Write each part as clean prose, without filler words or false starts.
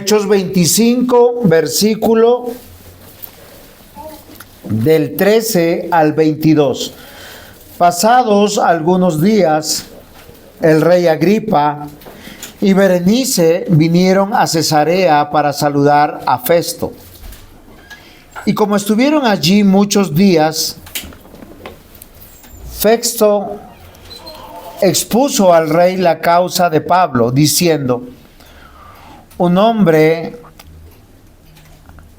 Hechos 25, versículo del 13 al 22. Pasados algunos días, el rey Agripa y Berenice vinieron a Cesarea para saludar a Festo. Y como estuvieron allí muchos días, Festo expuso al rey la causa de Pablo, diciendo: un hombre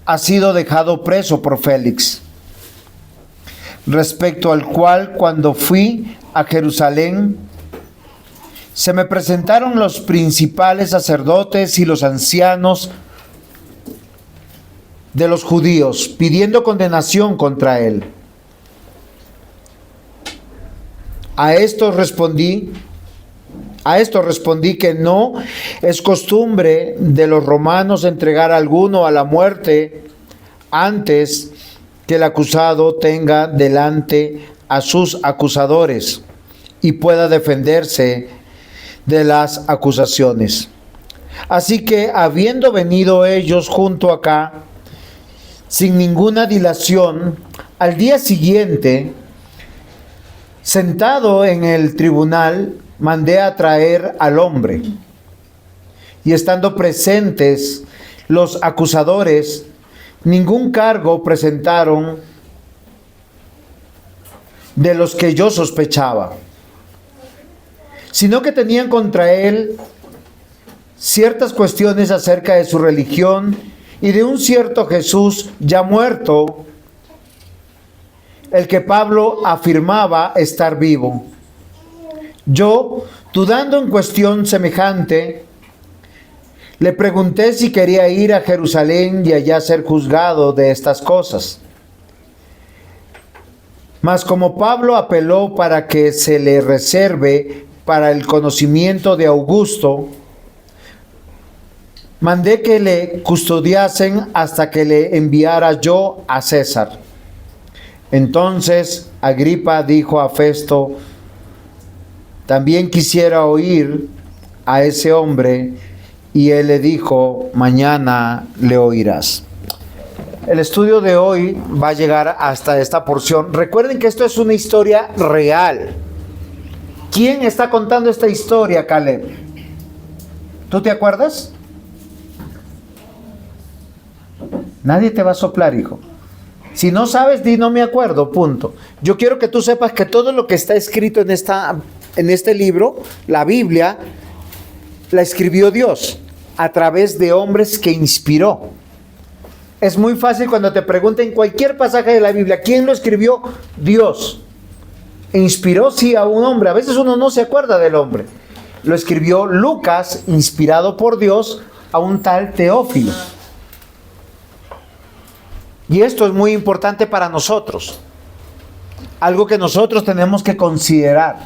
ha sido dejado preso por Félix, respecto al cual, cuando fui a Jerusalén, se me presentaron los principales sacerdotes y los ancianos de los judíos, pidiendo condenación contra él. A esto respondí que no es costumbre de los romanos entregar a alguno a la muerte antes que el acusado tenga delante a sus acusadores y pueda defenderse de las acusaciones. Así que, habiendo venido ellos junto acá, sin ninguna dilación, al día siguiente, sentado en el tribunal, mandé a traer al hombre. Y estando presentes los acusadores, ningún cargo presentaron de los que yo sospechaba, sino que tenían contra él ciertas cuestiones acerca de su religión y de un cierto Jesús ya muerto, el que Pablo afirmaba estar vivo. Yo, dudando en cuestión semejante, le pregunté si quería ir a Jerusalén y allá ser juzgado de estas cosas. Mas como Pablo apeló para que se le reserve para el conocimiento de Augusto, mandé que le custodiasen hasta que le enviara yo a César. Entonces Agripa dijo a Festo: también quisiera oír a ese hombre. Y él le dijo: mañana le oirás. El estudio de hoy va a llegar hasta esta porción. Recuerden que esto es una historia real. ¿Quién está contando esta historia, Caleb? ¿Tú te acuerdas? Nadie te va a soplar, hijo. Si no sabes, di no me acuerdo, punto. Yo quiero que tú sepas que todo lo que está escrito en este libro, la Biblia, la escribió Dios a través de hombres que inspiró. Es muy fácil cuando te pregunten cualquier pasaje de la Biblia, ¿quién lo escribió? Dios. Inspiró, sí, a un hombre. A veces uno no se acuerda del hombre. Lo escribió Lucas, inspirado por Dios, a un tal Teófilo. Y esto es muy importante para nosotros. Algo que nosotros tenemos que considerar.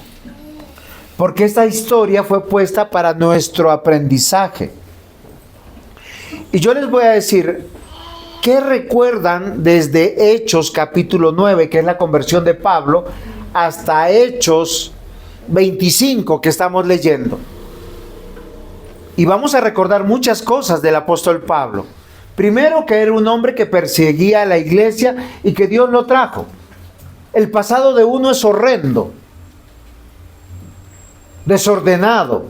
Porque esta historia fue puesta para nuestro aprendizaje. Y yo les voy a decir, ¿qué recuerdan desde Hechos capítulo 9, que es la conversión de Pablo, hasta Hechos 25 que estamos leyendo? Y vamos a recordar muchas cosas del apóstol Pablo. Primero, que era un hombre que perseguía a la iglesia y que Dios lo trajo. El pasado de uno es horrendo, desordenado.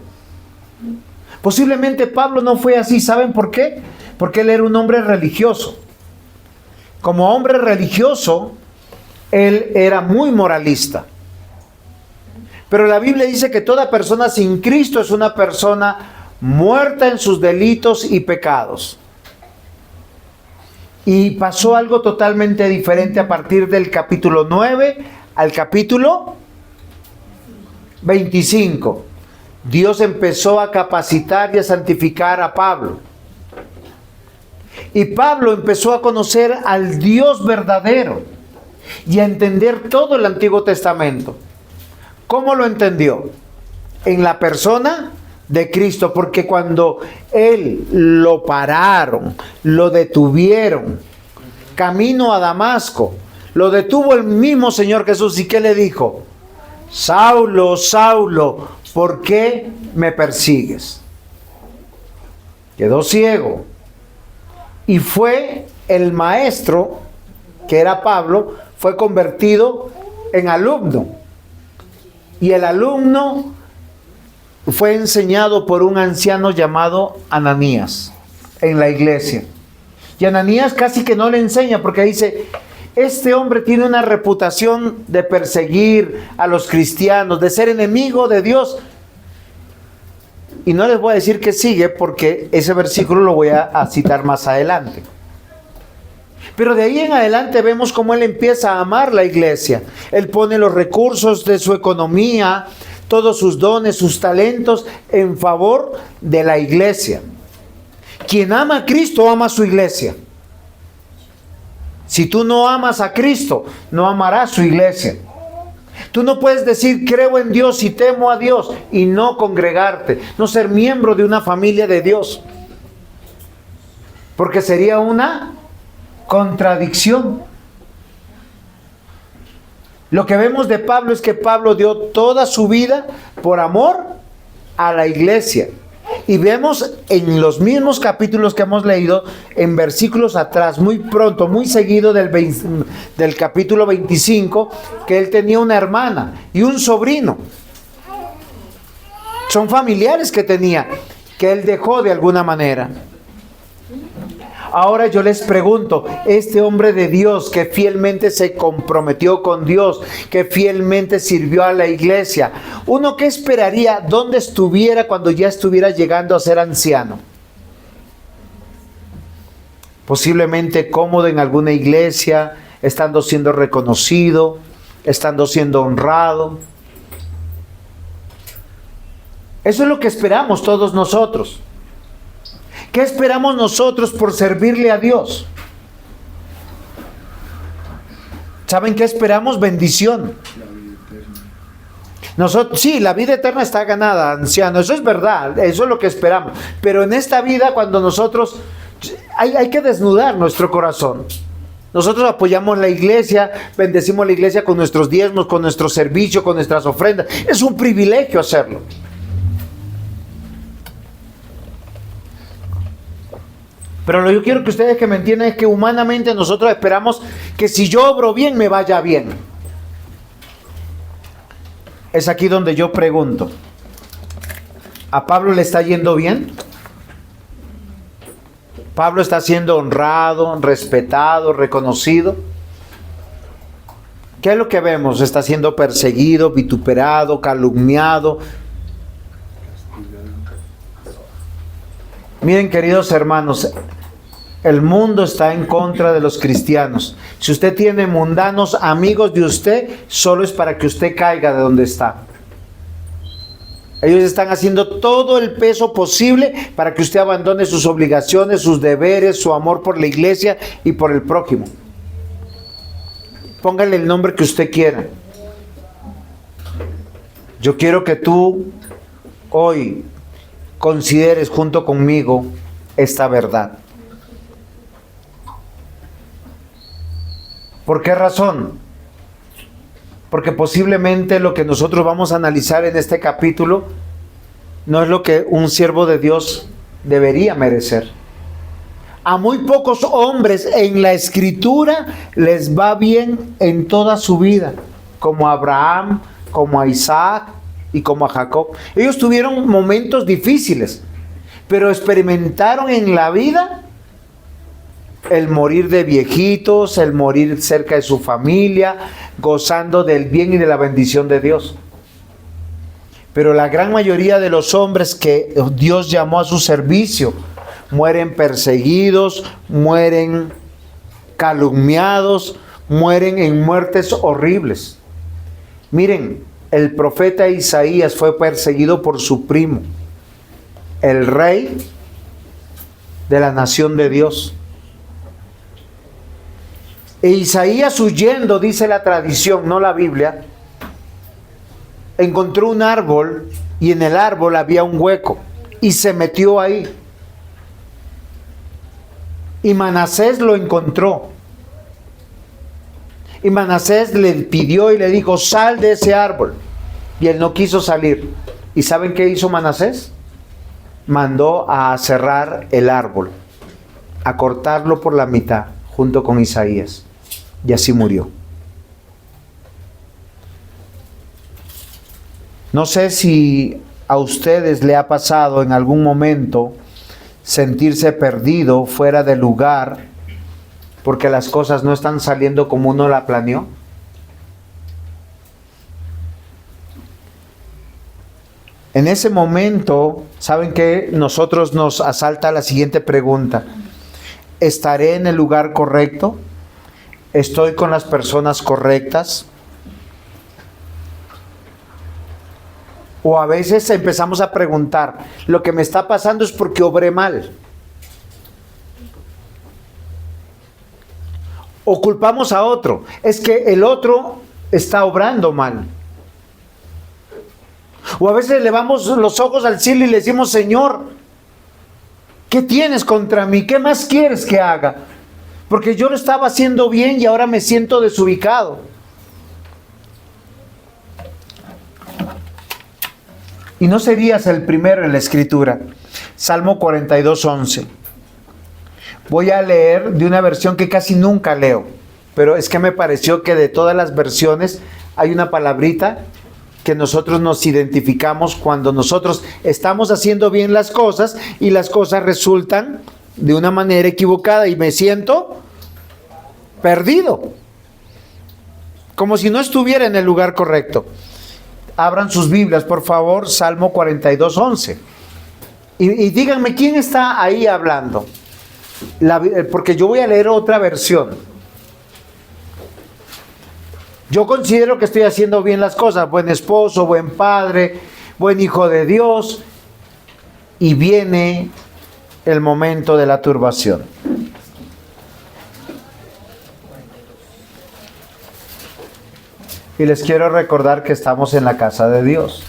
Posiblemente Pablo no fue así. ¿Saben por qué? Porque él era un hombre religioso. Como hombre religioso, él era muy moralista. Pero la Biblia dice que toda persona sin Cristo es una persona muerta en sus delitos y pecados. Y pasó algo totalmente diferente a partir del capítulo 9 al capítulo 25. Dios empezó a capacitar y a santificar a Pablo. Y Pablo empezó a conocer al Dios verdadero y a entender todo el Antiguo Testamento. ¿Cómo lo entendió? En la persona de Cristo, porque cuando él lo pararon, lo detuvieron, camino a Damasco, lo detuvo el mismo Señor Jesús. ¿Y qué le dijo? Saulo, Saulo, ¿por qué me persigues? Quedó ciego, Y fue el maestro, que era Pablo, fue convertido en alumno. Y el alumno fue enseñado por un anciano llamado Ananías en la iglesia. Y Ananías casi que no le enseña porque dice, este hombre tiene una reputación de perseguir a los cristianos, de ser enemigo de Dios. Y no les voy a decir que sigue porque ese versículo lo voy a citar más adelante. Pero de ahí en adelante vemos cómo él empieza a amar la iglesia. Él pone los recursos de su economía, todos sus dones, sus talentos en favor de la iglesia. Quien ama a Cristo ama a su iglesia. Si tú no amas a Cristo, no amarás su iglesia. Tú no puedes decir creo en Dios y temo a Dios y no congregarte, no ser miembro de una familia de Dios. Porque sería una contradicción. Lo que vemos de Pablo es que Pablo dio toda su vida por amor a la iglesia. Y vemos en los mismos capítulos que hemos leído, en versículos atrás, muy pronto, muy seguido del capítulo 25, que él tenía una hermana y un sobrino. Son familiares que tenía, que él dejó de alguna manera. Ahora yo les pregunto, este hombre de Dios que fielmente se comprometió con Dios, que fielmente sirvió a la iglesia, ¿uno qué esperaría? ¿Dónde estuviera cuando ya estuviera llegando a ser anciano? Posiblemente cómodo en alguna iglesia, estando siendo reconocido, estando siendo honrado. Eso es lo que esperamos todos nosotros. ¿Qué esperamos nosotros por servirle a Dios? ¿Saben qué esperamos? Bendición. Nosotros, sí, la vida eterna está ganada, anciano, eso es verdad, eso es lo que esperamos. Pero en esta vida, cuando nosotros, hay que desnudar nuestro corazón. Nosotros apoyamos la iglesia, bendecimos la iglesia con nuestros diezmos, con nuestro servicio, con nuestras ofrendas. Es un privilegio hacerlo. Pero lo que yo quiero que ustedes que me entiendan es que humanamente nosotros esperamos que si yo obro bien, me vaya bien. Es aquí donde yo pregunto, ¿a Pablo le está yendo bien? ¿Pablo está siendo honrado, respetado, reconocido? ¿Qué es lo que vemos? Está siendo perseguido, vituperado, calumniado. Miren, queridos hermanos, el mundo está en contra de los cristianos. Si usted tiene mundanos amigos de usted, solo es para que usted caiga de donde está. Ellos están haciendo todo el peso posible para que usted abandone sus obligaciones, sus deberes, su amor por la iglesia y por el prójimo. Póngale el nombre que usted quiera. Yo quiero que tú hoy consideres junto conmigo esta verdad. ¿Por qué razón? Porque posiblemente lo que nosotros vamos a analizar en este capítulo no es lo que un siervo de Dios debería merecer. A muy pocos hombres en la Escritura les va bien en toda su vida, como a Abraham, como a Isaac y como a Jacob. Ellos tuvieron momentos difíciles, pero experimentaron en la vida el morir de viejitos, el morir cerca de su familia, gozando del bien y de la bendición de Dios. Pero la gran mayoría de los hombres que Dios llamó a su servicio mueren perseguidos, mueren calumniados, mueren en muertes horribles. Miren, el profeta Isaías fue perseguido por su primo, el rey de la nación de Dios. E Isaías, huyendo, dice la tradición, no la Biblia, encontró un árbol y en el árbol había un hueco y se metió ahí. Y Manasés lo encontró. Y Manasés le pidió y le dijo, sal de ese árbol. Y él no quiso salir. ¿Y saben qué hizo Manasés? Mandó a cerrar el árbol. a cortarlo por la mitad junto con Isaías. Y así murió. No sé si a ustedes le ha pasado en algún momento sentirse perdido, fuera de lugar, porque las cosas no están saliendo como uno la planeó. En ese momento, ¿saben qué? Nosotros nos asalta la siguiente pregunta. ¿Estaré en el lugar correcto? ¿Estoy con las personas correctas? O a veces empezamos a preguntar, lo que me está pasando es porque obré mal. O culpamos a otro, es que el otro está obrando mal. O a veces elevamos los ojos al cielo y le decimos, Señor, ¿qué tienes contra mí? ¿Qué más quieres que haga? Porque yo lo estaba haciendo bien y ahora me siento desubicado. Y no serías el primero en la Escritura. Salmo 42:11. Voy a leer de una versión que casi nunca leo, pero es que me pareció que de todas las versiones hay una palabrita que nosotros nos identificamos cuando nosotros estamos haciendo bien las cosas y las cosas resultan de una manera equivocada y me siento perdido, como si no estuviera en el lugar correcto. Abran sus Biblias, por favor, Salmo 42:11. Y díganme, ¿quién está ahí hablando? Porque yo voy a leer otra versión. Yo considero que estoy haciendo bien las cosas, buen esposo, buen padre, buen hijo de Dios, y viene el momento de la turbación. Y les quiero recordar que estamos en la casa de Dios.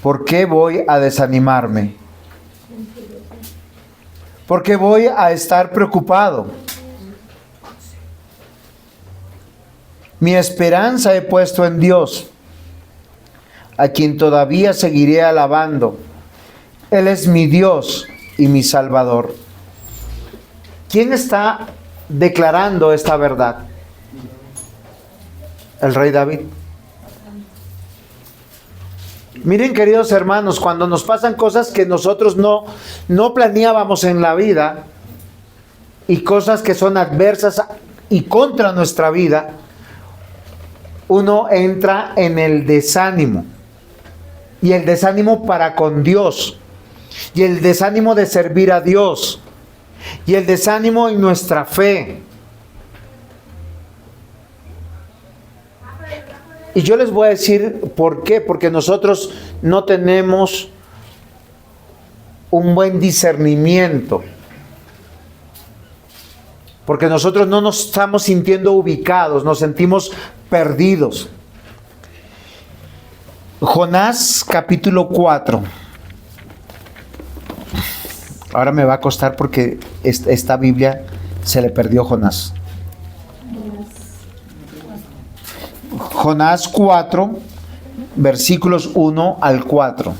¿Por qué voy a desanimarme? ¿Por qué voy a estar preocupado? Mi esperanza he puesto en Dios, a quien todavía seguiré alabando. Él es mi Dios y mi Salvador. ¿Quién está declarando esta verdad? El rey David. Miren, queridos hermanos, cuando nos pasan cosas que nosotros no planeábamos en la vida y cosas que son adversas y contra nuestra vida, uno entra en el desánimo. Y el desánimo para con Dios. Y el desánimo de servir a Dios. Y el desánimo en nuestra fe. Y yo les voy a decir por qué. Porque nosotros no tenemos un buen discernimiento. Porque nosotros no nos estamos sintiendo ubicados, nos sentimos perdidos. Jonás capítulo 4. Ahora me va a costar porque esta Biblia se le perdió Jonás. Jonás 4, versículos 1 al 4.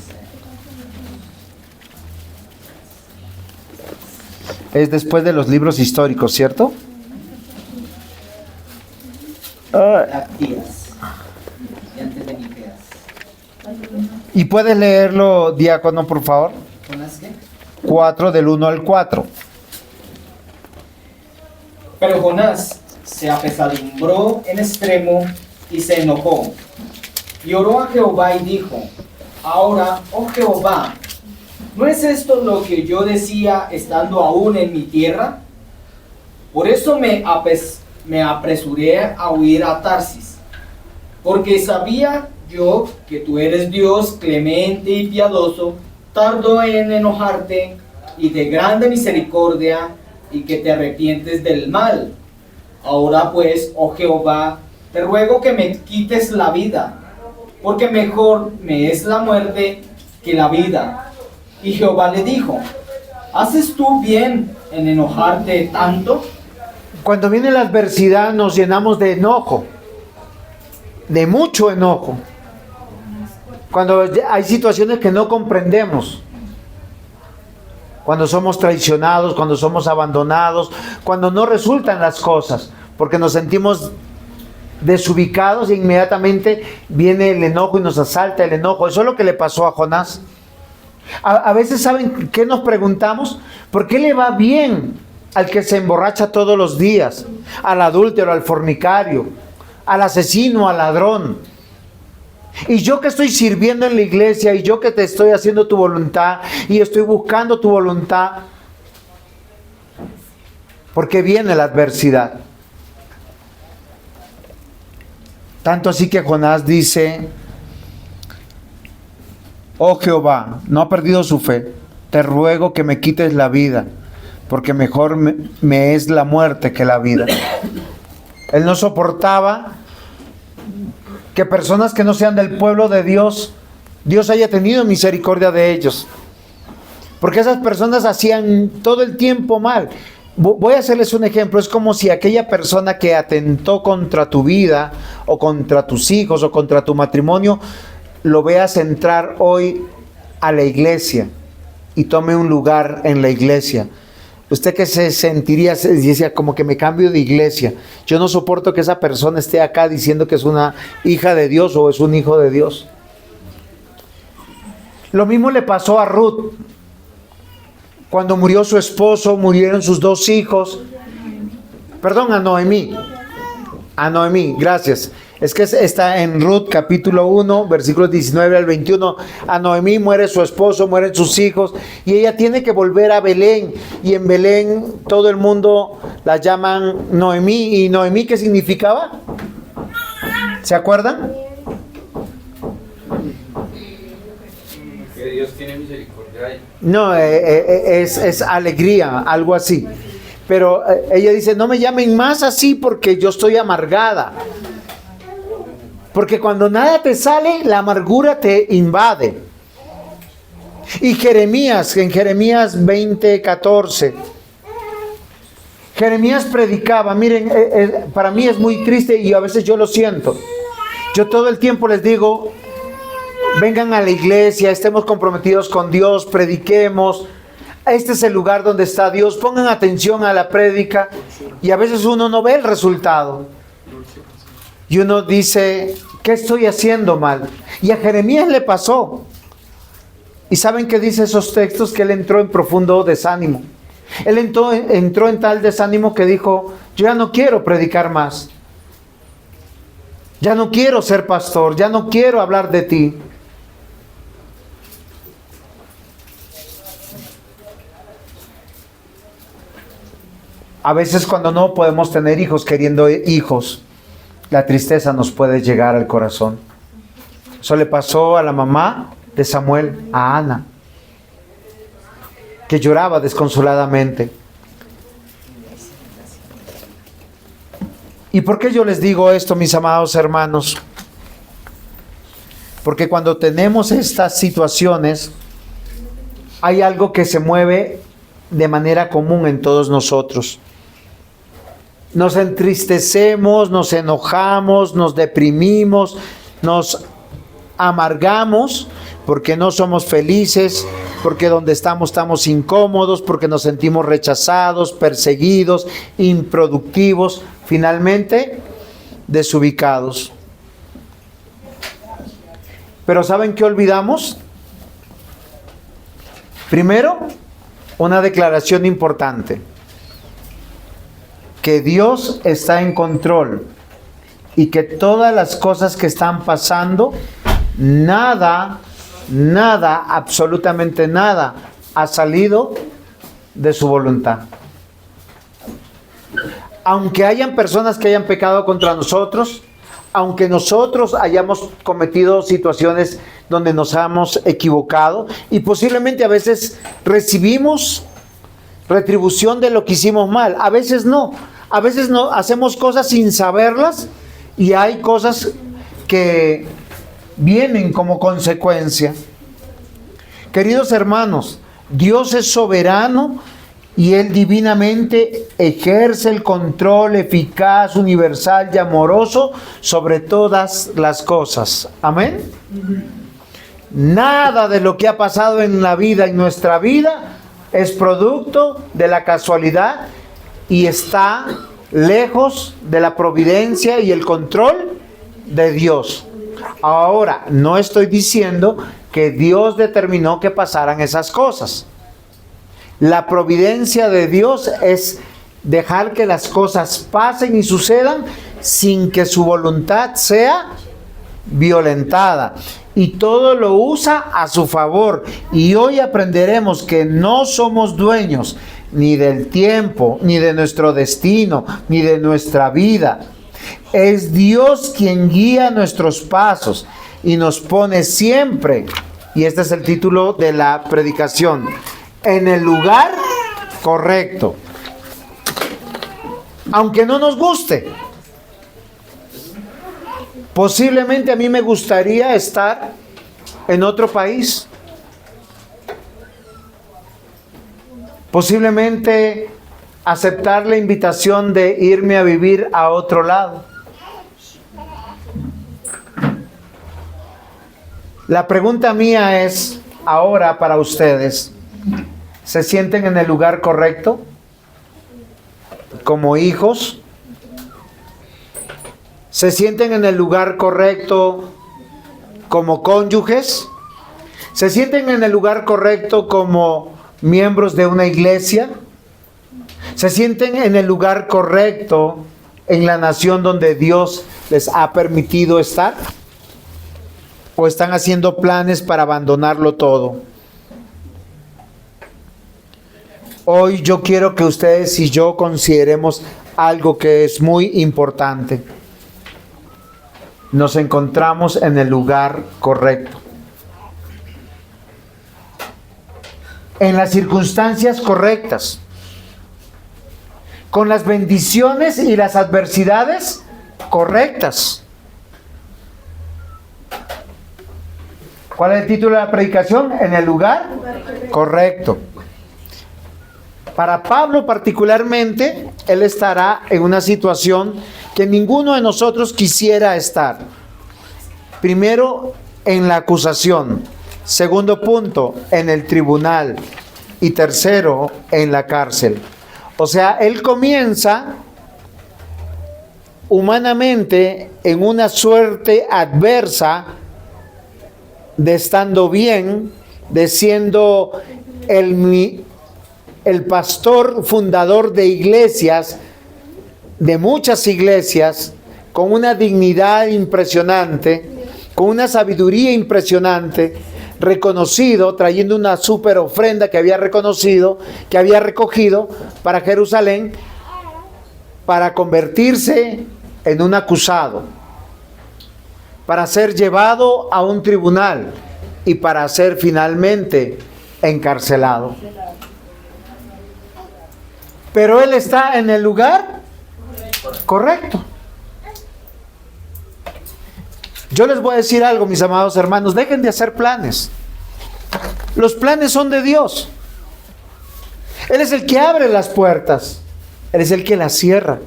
Es después de los libros históricos, ¿cierto? ¿Y puedes leerlo, diácono, por favor? ¿Jonás qué? 4 del 1 al 4. Pero Jonás se apesadumbró en extremo y se enojó. Y oró a Jehová y dijo: Ahora, oh Jehová, ¿no es esto lo que yo decía estando aún en mi tierra? Por eso me apresuré a huir a Tarsis, porque sabía yo que tú eres Dios clemente y piadoso, tardo en enojarte y de grande misericordia, y que te arrepientes del mal. Ahora pues, oh Jehová, te ruego que me quites la vida, porque mejor me es la muerte que la vida. Y Jehová le dijo: ¿haces tú bien en enojarte tanto? Cuando viene la adversidad nos llenamos de enojo, de mucho enojo. Cuando hay situaciones que no comprendemos. Cuando somos traicionados, cuando somos abandonados, cuando no resultan las cosas, porque nos sentimos desubicados e inmediatamente viene el enojo y nos asalta el enojo. Eso es lo que le pasó a Jonás. A veces, ¿saben qué nos preguntamos? ¿Por qué le va bien al que se emborracha todos los días? Al adúltero, al fornicario, al asesino, al ladrón. Y yo que estoy sirviendo en la iglesia, y yo que te estoy haciendo tu voluntad, y estoy buscando tu voluntad, ¿por qué viene la adversidad? Tanto así que Jonás dice: oh Jehová, no ha perdido su fe, te ruego que me quites la vida, porque mejor me es la muerte que la vida. Él no soportaba que personas que no sean del pueblo de Dios, Dios haya tenido misericordia de ellos, porque esas personas hacían todo el tiempo mal. Voy a hacerles un ejemplo. Es como si aquella persona que atentó contra tu vida, o contra tus hijos, o contra tu matrimonio, lo veas entrar hoy a la iglesia y tome un lugar en la iglesia. Usted que se sentiría, decía, como que me cambio de iglesia. Yo no soporto que esa persona esté acá diciendo que es una hija de Dios o es un hijo de Dios. Lo mismo le pasó a Ruth. Cuando murió su esposo, murieron sus 2 hijos. Perdón, a Noemí. A Noemí, gracias. Es que está en Ruth capítulo 1, versículos 19 al 21. A Noemí muere su esposo, mueren sus hijos, y ella tiene que volver a Belén. Y en Belén todo el mundo la llaman Noemí. ¿Y Noemí qué significaba? ¿Se acuerdan? Que Dios tiene misericordia. No, es alegría, algo así. Pero ella dice: no me llamen más así porque yo estoy amargada. Porque cuando nada te sale, la amargura te invade. Y Jeremías, en Jeremías 20:14, Jeremías predicaba. Miren, para mí es muy triste y a veces yo lo siento. Yo todo el tiempo les digo: vengan a la iglesia, estemos comprometidos con Dios, prediquemos. Este es el lugar donde está Dios. Pongan atención a la prédica. Y a veces uno no ve el resultado. Y uno dice: ¿qué estoy haciendo mal? Y a Jeremías le pasó. ¿Y saben qué dice esos textos? Que él entró en profundo desánimo. Él entró en tal desánimo que dijo: yo ya no quiero predicar más. Ya no quiero ser pastor. Ya no quiero hablar de ti. A veces cuando no podemos tener hijos, queriendo hijos, la tristeza nos puede llegar al corazón. Eso le pasó a la mamá de Samuel, a Ana, que lloraba desconsoladamente. ¿Y por qué yo les digo esto, mis amados hermanos? Porque cuando tenemos estas situaciones, hay algo que se mueve de manera común en todos nosotros. Nos entristecemos, nos enojamos, nos deprimimos, nos amargamos porque no somos felices, porque donde estamos incómodos, porque nos sentimos rechazados, perseguidos, improductivos, finalmente desubicados. Pero ¿saben qué olvidamos? Primero, una declaración importante: que Dios está en control y que todas las cosas que están pasando, nada, absolutamente nada, ha salido de su voluntad. Aunque hayan personas que hayan pecado contra nosotros, aunque nosotros hayamos cometido situaciones donde nos hemos equivocado, y posiblemente a veces recibimos retribución de lo que hicimos mal, a veces no hacemos cosas sin saberlas, y hay cosas que vienen como consecuencia. Queridos hermanos, Dios es soberano y Él divinamente ejerce el control eficaz, universal y amoroso sobre todas las cosas. Amén. Nada de lo que ha pasado en la vida, en nuestra vida, es producto de la casualidad y está lejos de la providencia y el control de Dios. Ahora, no estoy diciendo que Dios determinó que pasaran esas cosas. La providencia de Dios es dejar que las cosas pasen y sucedan sin que su voluntad sea violentada. Y todo lo usa a su favor. Y hoy aprenderemos que no somos dueños ni del tiempo, ni de nuestro destino, ni de nuestra vida. Es Dios quien guía nuestros pasos y nos pone siempre, y este es el título de la predicación, en el lugar correcto. Aunque no nos guste. Posiblemente a mí me gustaría estar en otro país. Posiblemente aceptar la invitación de irme a vivir a otro lado. La pregunta mía es, ahora para ustedes, ¿se sienten en el lugar correcto? Como hijos. ¿Se sienten en el lugar correcto como cónyuges? ¿Se sienten en el lugar correcto como miembros de una iglesia? ¿Se sienten en el lugar correcto en la nación donde Dios les ha permitido estar? ¿O están haciendo planes para abandonarlo todo? Hoy yo quiero que ustedes y yo consideremos algo que es muy importante. Nos encontramos en el lugar correcto. En las circunstancias correctas. Con las bendiciones y las adversidades correctas. ¿Cuál es el título de la predicación? En el lugar correcto. Para Pablo particularmente, él estará en una situación que ninguno de nosotros quisiera estar. Primero, en la acusación. Segundo punto, en el tribunal. Y tercero, en la cárcel. O sea, él comienza humanamente en una suerte adversa de estando bien, de siendo el pastor fundador de iglesias, de muchas iglesias, con una dignidad impresionante, con una sabiduría impresionante, reconocido, trayendo una super ofrenda que había recogido para Jerusalén, para convertirse en un acusado, para ser llevado a un tribunal y para ser finalmente encarcelado. Pero él está en el lugar correcto. Yo les voy a decir algo, mis amados hermanos, dejen de hacer planes. Los planes son de Dios. Él es el que abre las puertas, Él es el que las cierra.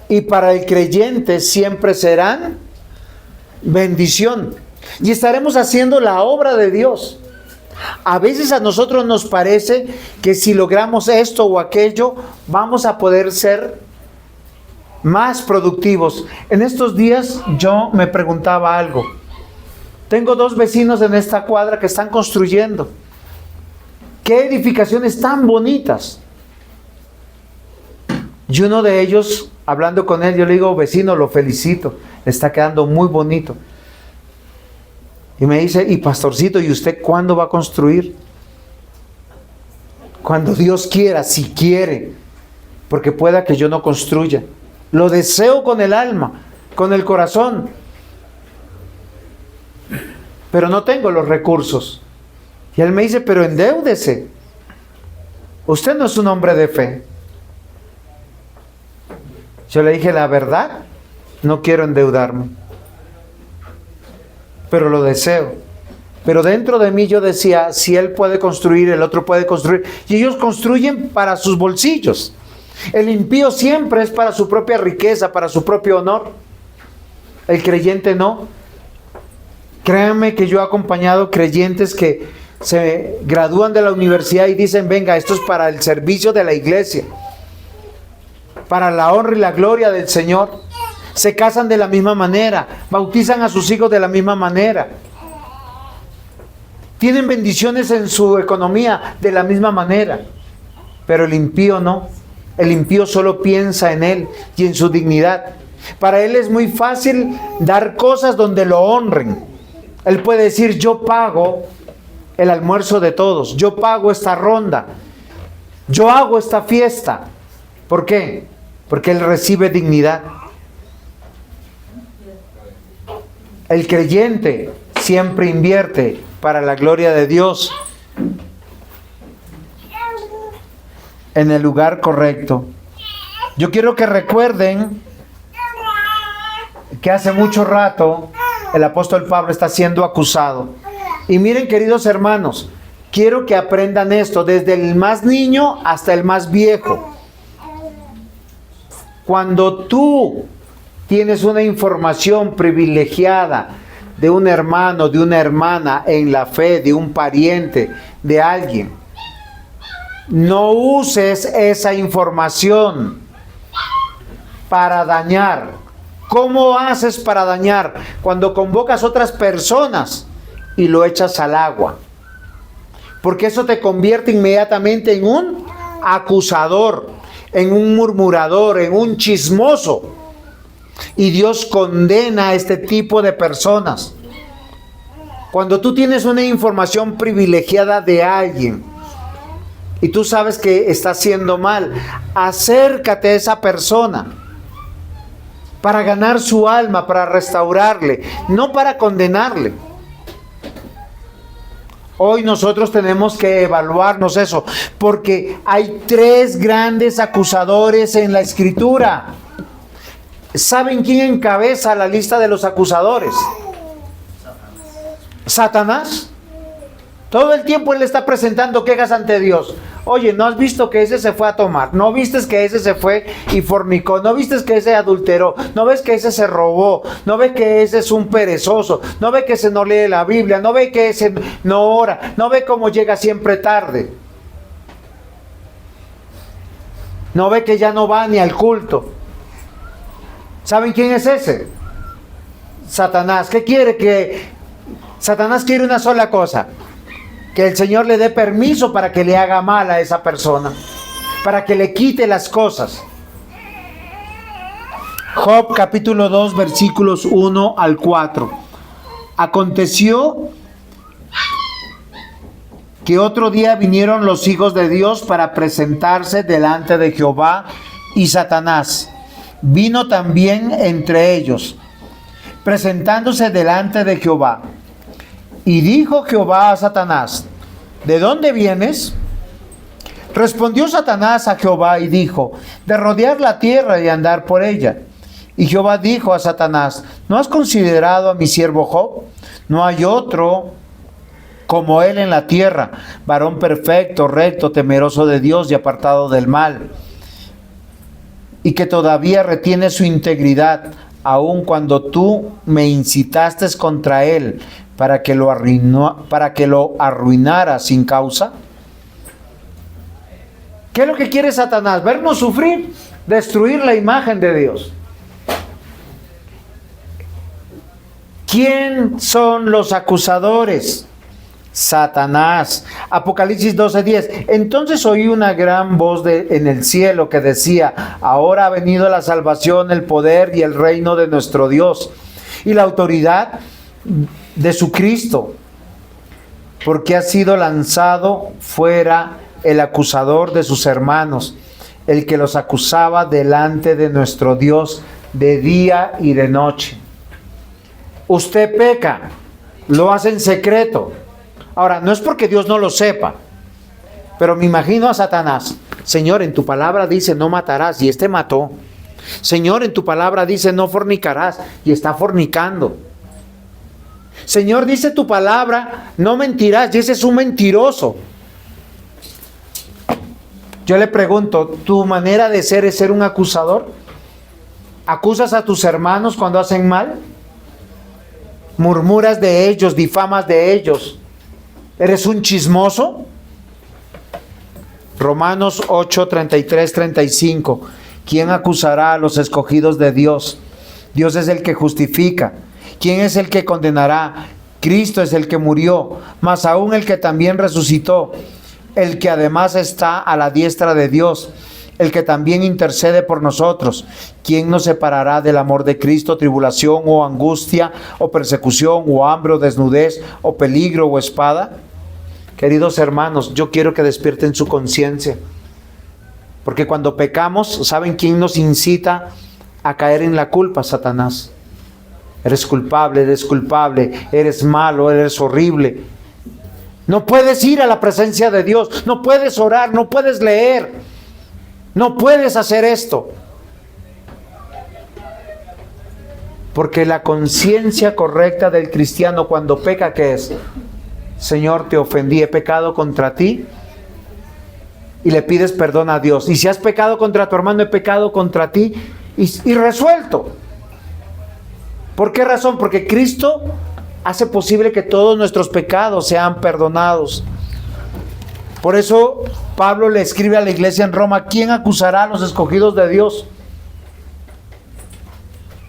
Y para el creyente siempre serán bendición. Y estaremos haciendo la obra de Dios. A veces a nosotros nos parece que si logramos esto o aquello, vamos a poder ser más productivos. En estos días yo me preguntaba algo. Tengo 2 vecinos en esta cuadra que están construyendo. ¡Qué edificaciones tan bonitas! Y uno de ellos, hablando con él, yo le digo, vecino, lo felicito, le está quedando muy bonito. Y me dice, y pastorcito, ¿y usted cuándo va a construir? Cuando Dios quiera, si quiere, porque pueda que yo no construya. Lo deseo con el alma, con el corazón, pero no tengo los recursos. Y él me dice, pero endeúdese. Usted no es un hombre de fe. Yo le dije, la verdad, no quiero endeudarme, pero lo deseo. Pero dentro de mí yo decía, si él puede construir, el otro puede construir. Y ellos construyen para sus bolsillos. El impío siempre es para su propia riqueza, para su propio honor. El creyente no. Créanme que yo he acompañado creyentes que se gradúan de la universidad y dicen, venga, esto es para el servicio de la iglesia, para la honra y la gloria del Señor. Se casan de la misma manera, bautizan a sus hijos de la misma manera, tienen bendiciones en su economía de la misma manera. Pero el impío no. El impío solo piensa en él y en su dignidad. Para él es muy fácil dar cosas donde lo honren. Él puede decir, yo pago el almuerzo de todos, yo pago esta ronda, yo hago esta fiesta. ¿Por qué? Porque él recibe dignidad. El creyente siempre invierte para la gloria de Dios en el lugar correcto. Yo quiero que recuerden que hace mucho rato el apóstol Pablo está siendo acusado. Y miren, queridos hermanos, quiero que aprendan esto, desde el más niño hasta el más viejo. Cuando tú tienes una información privilegiada de un hermano, de una hermana en la fe, de un pariente, de alguien, no uses esa información para dañar. ¿Cómo haces para dañar? Cuando convocas otras personas y lo echas al agua. Porque eso te convierte inmediatamente en un acusador, en un murmurador, en un chismoso. Y Dios condena a este tipo de personas. Cuando tú tienes una información privilegiada de alguien y tú sabes que está haciendo mal, acércate a esa persona para ganar su alma, para restaurarle, no para condenarle. Hoy nosotros tenemos que evaluarnos eso, porque hay 3 grandes acusadores en la Escritura. ¿Saben quién encabeza la lista de los acusadores? Satanás. Todo el tiempo él está presentando quejas ante Dios. Oye, ¿no has visto que ese se fue a tomar? ¿No viste que ese se fue y fornicó? ¿No viste que ese adulteró? ¿No ves que ese se robó? ¿No ves que ese es un perezoso? ¿No ves que ese no lee la Biblia? ¿No ves que ese no ora? ¿No ves cómo llega siempre tarde? ¿No ves que ya no va ni al culto? ¿Saben quién es ese? Satanás. ¿Qué quiere? Satanás quiere una sola cosa: que el Señor le dé permiso para que le haga mal a esa persona, para que le quite las cosas. Job capítulo 2 versículos 1 al 4. Aconteció que otro día vinieron los hijos de Dios para presentarse delante de Jehová, y Satanás vino también entre ellos, presentándose delante de Jehová. Y dijo Jehová a Satanás: ¿de dónde vienes? Respondió Satanás a Jehová y dijo: de rodear la tierra y andar por ella. Y Jehová dijo a Satanás: ¿no has considerado a mi siervo Job? No hay otro como él en la tierra, varón perfecto, recto, temeroso de Dios y apartado del mal, y que todavía retiene su integridad, aun cuando tú me incitaste contra él para que lo arruinara sin causa. ¿Qué es lo que quiere Satanás? Vernos sufrir, destruir la imagen de Dios. ¿Quién son los acusadores? Satanás. Apocalipsis 12:10. Entonces oí una gran voz en el cielo que decía: ahora ha venido la salvación, el poder y el reino de nuestro Dios y la autoridad de su Cristo, porque ha sido lanzado fuera el acusador de sus hermanos, el que los acusaba delante de nuestro Dios de día y de noche. Usted peca, lo hace en secreto. Ahora, no es porque Dios no lo sepa, pero me imagino a Satanás: Señor, en tu palabra dice no matarás, y este mató. Señor, en tu palabra dice no fornicarás, y está fornicando. Señor, dice tu palabra no mentirás, y ese es un mentiroso. Yo le pregunto, ¿tu manera de ser es ser un acusador? ¿Acusas a tus hermanos cuando hacen mal? Murmuras de ellos, difamas de ellos. ¿Eres un chismoso? Romanos 8, 33, 35. ¿Quién acusará a los escogidos de Dios? Dios es el que justifica. ¿Quién es el que condenará? Cristo es el que murió, mas aún el que también resucitó, el que además está a la diestra de Dios, el que también intercede por nosotros. ¿Quién nos separará del amor de Cristo? Tribulación o angustia o persecución o hambre o desnudez o peligro o espada. Queridos hermanos, yo quiero que despierten su conciencia, porque cuando pecamos, ¿saben quién nos incita a caer en la culpa? Satanás. Eres culpable, eres malo, eres horrible. No puedes ir a la presencia de Dios, no puedes orar, no puedes leer, no puedes hacer esto. Porque la conciencia correcta del cristiano cuando peca, ¿qué es? Señor, te ofendí, he pecado contra ti. Y le pides perdón a Dios. Y si has pecado contra tu hermano, he pecado contra ti. Y resuelto. ¿Por qué razón? Porque Cristo hace posible que todos nuestros pecados sean perdonados. Por eso Pablo le escribe a la iglesia en Roma: ¿quién acusará a los escogidos de Dios?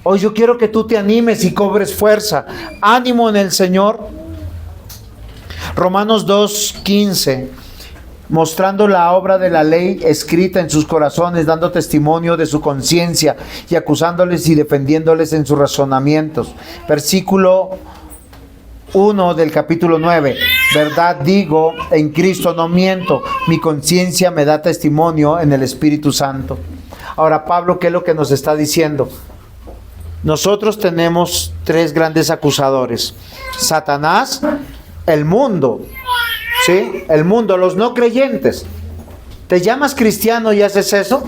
Hoy yo quiero que tú te animes y cobres fuerza. Ánimo en el Señor. Romanos 2:15. Mostrando la obra de la ley escrita en sus corazones, dando testimonio de su conciencia y acusándoles y defendiéndoles en sus razonamientos. Versículo 1 del capítulo 9. Verdad digo, en Cristo no miento, mi conciencia me da testimonio en el Espíritu Santo. Ahora, Pablo, ¿qué es lo que nos está diciendo? Nosotros tenemos tres grandes acusadores: Satanás, el mundo, ¿sí? El mundo, los no creyentes. ¿Te llamas cristiano y haces eso?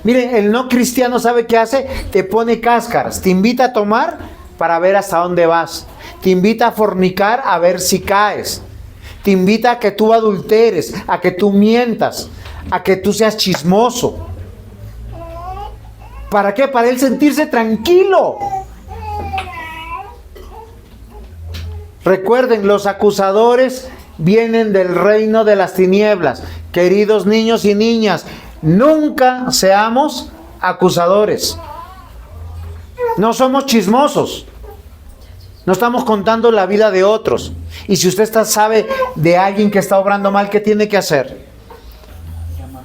Miren, el no cristiano, ¿sabe qué hace? Te pone cáscaras, te invita a tomar para ver hasta dónde vas. Te invita a fornicar a ver si caes. Te invita a que tú adulteres, a que tú mientas, a que tú seas chismoso. ¿Para qué? Para él sentirse tranquilo. Recuerden, los acusadores vienen del reino de las tinieblas. Queridos niños y niñas, nunca seamos acusadores. No somos chismosos. No estamos contando la vida de otros. Y si usted sabe de alguien que está obrando mal, ¿qué tiene que hacer?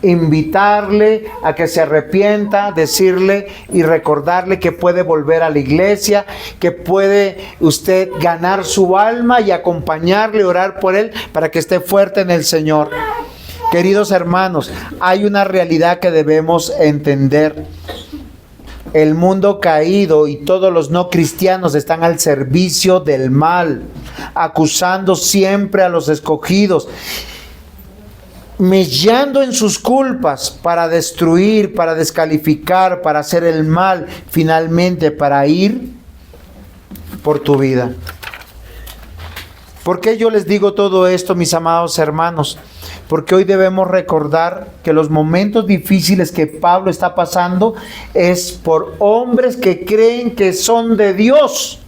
Invitarle a que se arrepienta, decirle y recordarle que puede volver a la iglesia, que puede usted ganar su alma y acompañarle, orar por él para que esté fuerte en el Señor. Queridos hermanos, hay una realidad que debemos entender. El mundo caído y todos los no cristianos están al servicio del mal, acusando siempre a los escogidos, mellando en sus culpas para destruir, para descalificar, para hacer el mal, finalmente para ir por tu vida. ¿Por qué yo les digo todo esto, mis amados hermanos? Porque hoy debemos recordar que los momentos difíciles que Pablo está pasando es por hombres que creen que son de Dios.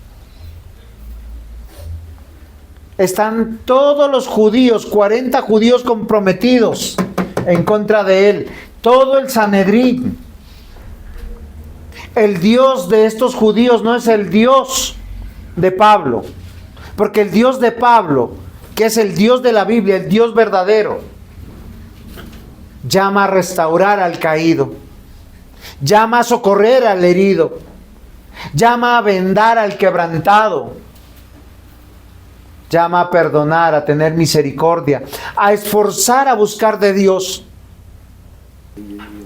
Están todos los judíos, 40 judíos comprometidos en contra de él. Todo el Sanedrín. El Dios de estos judíos no es el Dios de Pablo. Porque el Dios de Pablo, que es el Dios de la Biblia, el Dios verdadero, llama a restaurar al caído. Llama a socorrer al herido. Llama a vendar al quebrantado. Llama a perdonar, a tener misericordia, a esforzar a buscar de Dios.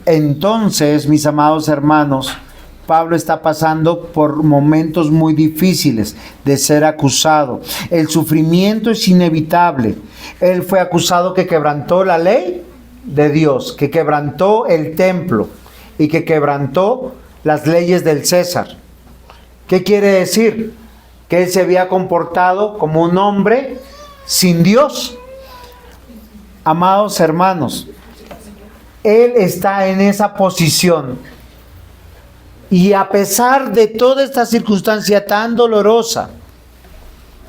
Entonces, mis amados hermanos, Pablo está pasando por momentos muy difíciles de ser acusado. El sufrimiento es inevitable. Él fue acusado que quebrantó la ley de Dios, que quebrantó el templo y que quebrantó las leyes del César. ¿Qué quiere decir? Que él se había comportado como un hombre sin Dios. Amados hermanos, él está en esa posición. Y a pesar de toda esta circunstancia tan dolorosa,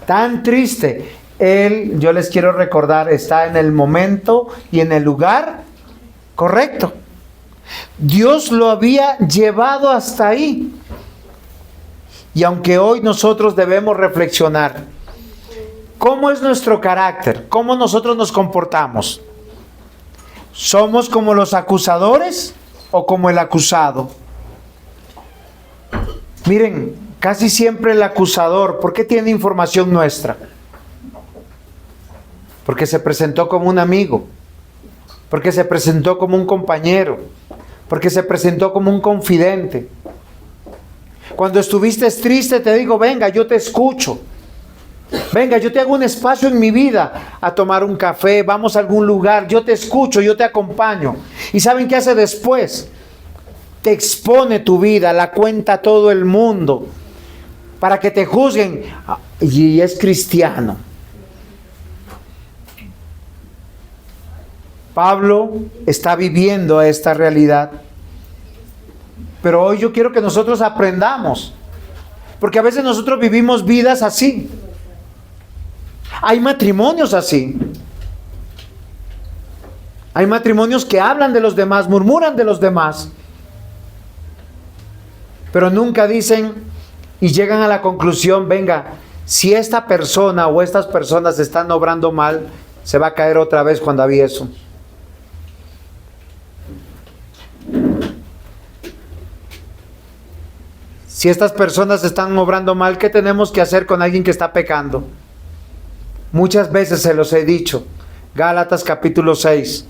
tan triste. Él, yo les quiero recordar, está en el momento y en el lugar correcto. Dios lo había llevado hasta ahí. Y aunque hoy nosotros debemos reflexionar, ¿cómo es nuestro carácter? ¿Cómo nosotros nos comportamos? ¿Somos como los acusadores o como el acusado? Miren, casi siempre el acusador, ¿por qué tiene información nuestra? Porque se presentó como un amigo, porque se presentó como un compañero, porque se presentó como un confidente. Cuando estuviste triste te digo, venga, yo te escucho. Venga, yo te hago un espacio en mi vida a tomar un café, vamos a algún lugar, yo te escucho, yo te acompaño. ¿Y saben qué hace después? Te expone tu vida, la cuenta a todo el mundo, para que te juzguen. Y es cristiano. Pablo está viviendo esta realidad. Pero hoy yo quiero que nosotros aprendamos, porque a veces nosotros vivimos vidas así. Hay matrimonios así. Hay matrimonios que hablan de los demás, murmuran de los demás, pero nunca dicen y llegan a la conclusión, venga, si esta persona o estas personas están obrando mal, se va a caer otra vez cuando había eso. Si estas personas están obrando mal, ¿qué tenemos que hacer con alguien que está pecando? Muchas veces se los he dicho. Gálatas capítulo 6.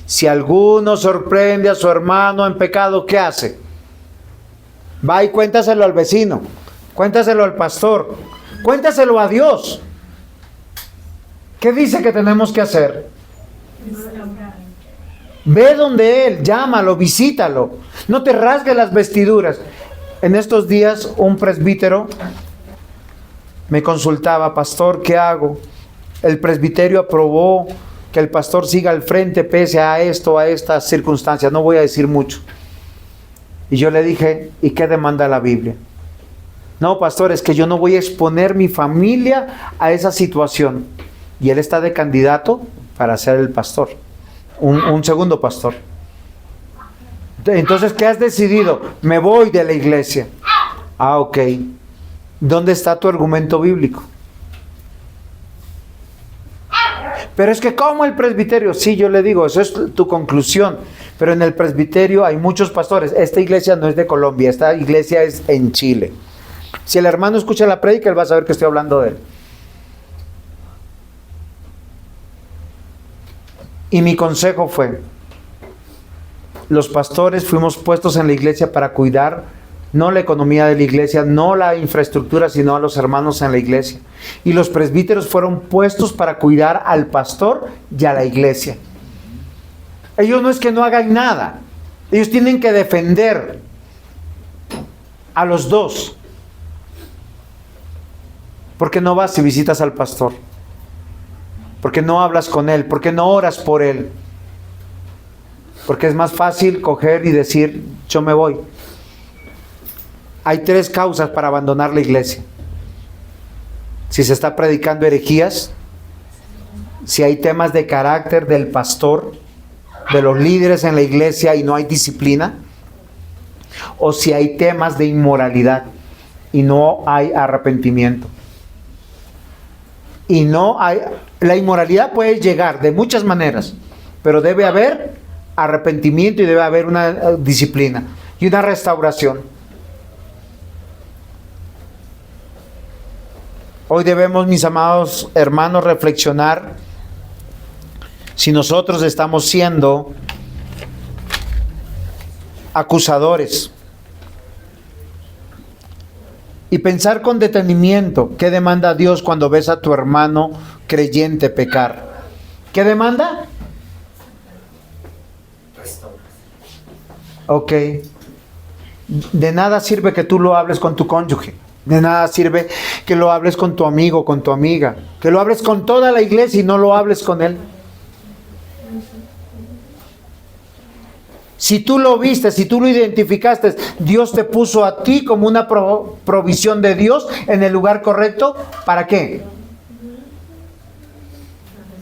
Si alguno sorprende a su hermano en pecado, ¿qué hace? Va y cuéntaselo al vecino, cuéntaselo al pastor, cuéntaselo a Dios. ¿Qué dice que tenemos que hacer? Ve donde él, llámalo, visítalo. No te rasgues las vestiduras. En estos días un presbítero me consultaba, pastor, ¿qué hago? El presbiterio aprobó que el pastor siga al frente pese a esto, a estas circunstancias. No voy a decir mucho. Y yo le dije, ¿y qué demanda la Biblia? No, pastor, es que yo no voy a exponer mi familia a esa situación. Y él está de candidato para ser el pastor, un segundo pastor. Entonces, ¿qué has decidido? Me voy de la iglesia. Ah, ok. ¿Dónde está tu argumento bíblico? Pero es que ¿cómo el presbiterio? Sí, yo le digo, eso es tu conclusión. Pero en el presbiterio hay muchos pastores. Esta iglesia no es de Colombia, esta iglesia es en Chile. Si el hermano escucha la prédica, él va a saber que estoy hablando de él. Y mi consejo fue, los pastores fuimos puestos en la iglesia para cuidar no la economía de la iglesia, no la infraestructura, sino a los hermanos en la iglesia. Y los presbíteros fueron puestos para cuidar al pastor y a la iglesia. Ellos no es que no hagan nada, ellos tienen que defender a los dos. ¿Por qué no vas y visitas al pastor? ¿Por qué no hablas con él? ¿Por qué no oras por él? Porque es más fácil coger y decir, yo me voy. Hay 3 causas para abandonar la iglesia. Si se está predicando herejías, si hay temas de carácter del pastor, de los líderes en la iglesia y no hay disciplina, o si hay temas de inmoralidad y no hay arrepentimiento. Y no hay, la inmoralidad puede llegar de muchas maneras, pero debe haber arrepentimiento y debe haber una disciplina y una restauración. Hoy debemos, mis amados hermanos, reflexionar si nosotros estamos siendo acusadores y pensar con detenimiento qué demanda Dios cuando ves a tu hermano creyente pecar. ¿Qué demanda? Ok. De nada sirve que tú lo hables con tu cónyuge. De nada sirve que lo hables con tu amigo, con tu amiga. Que lo hables con toda la iglesia y no lo hables con él. Si tú lo viste, si tú lo identificaste, Dios te puso a ti como una provisión de Dios en el lugar correcto. ¿Para qué?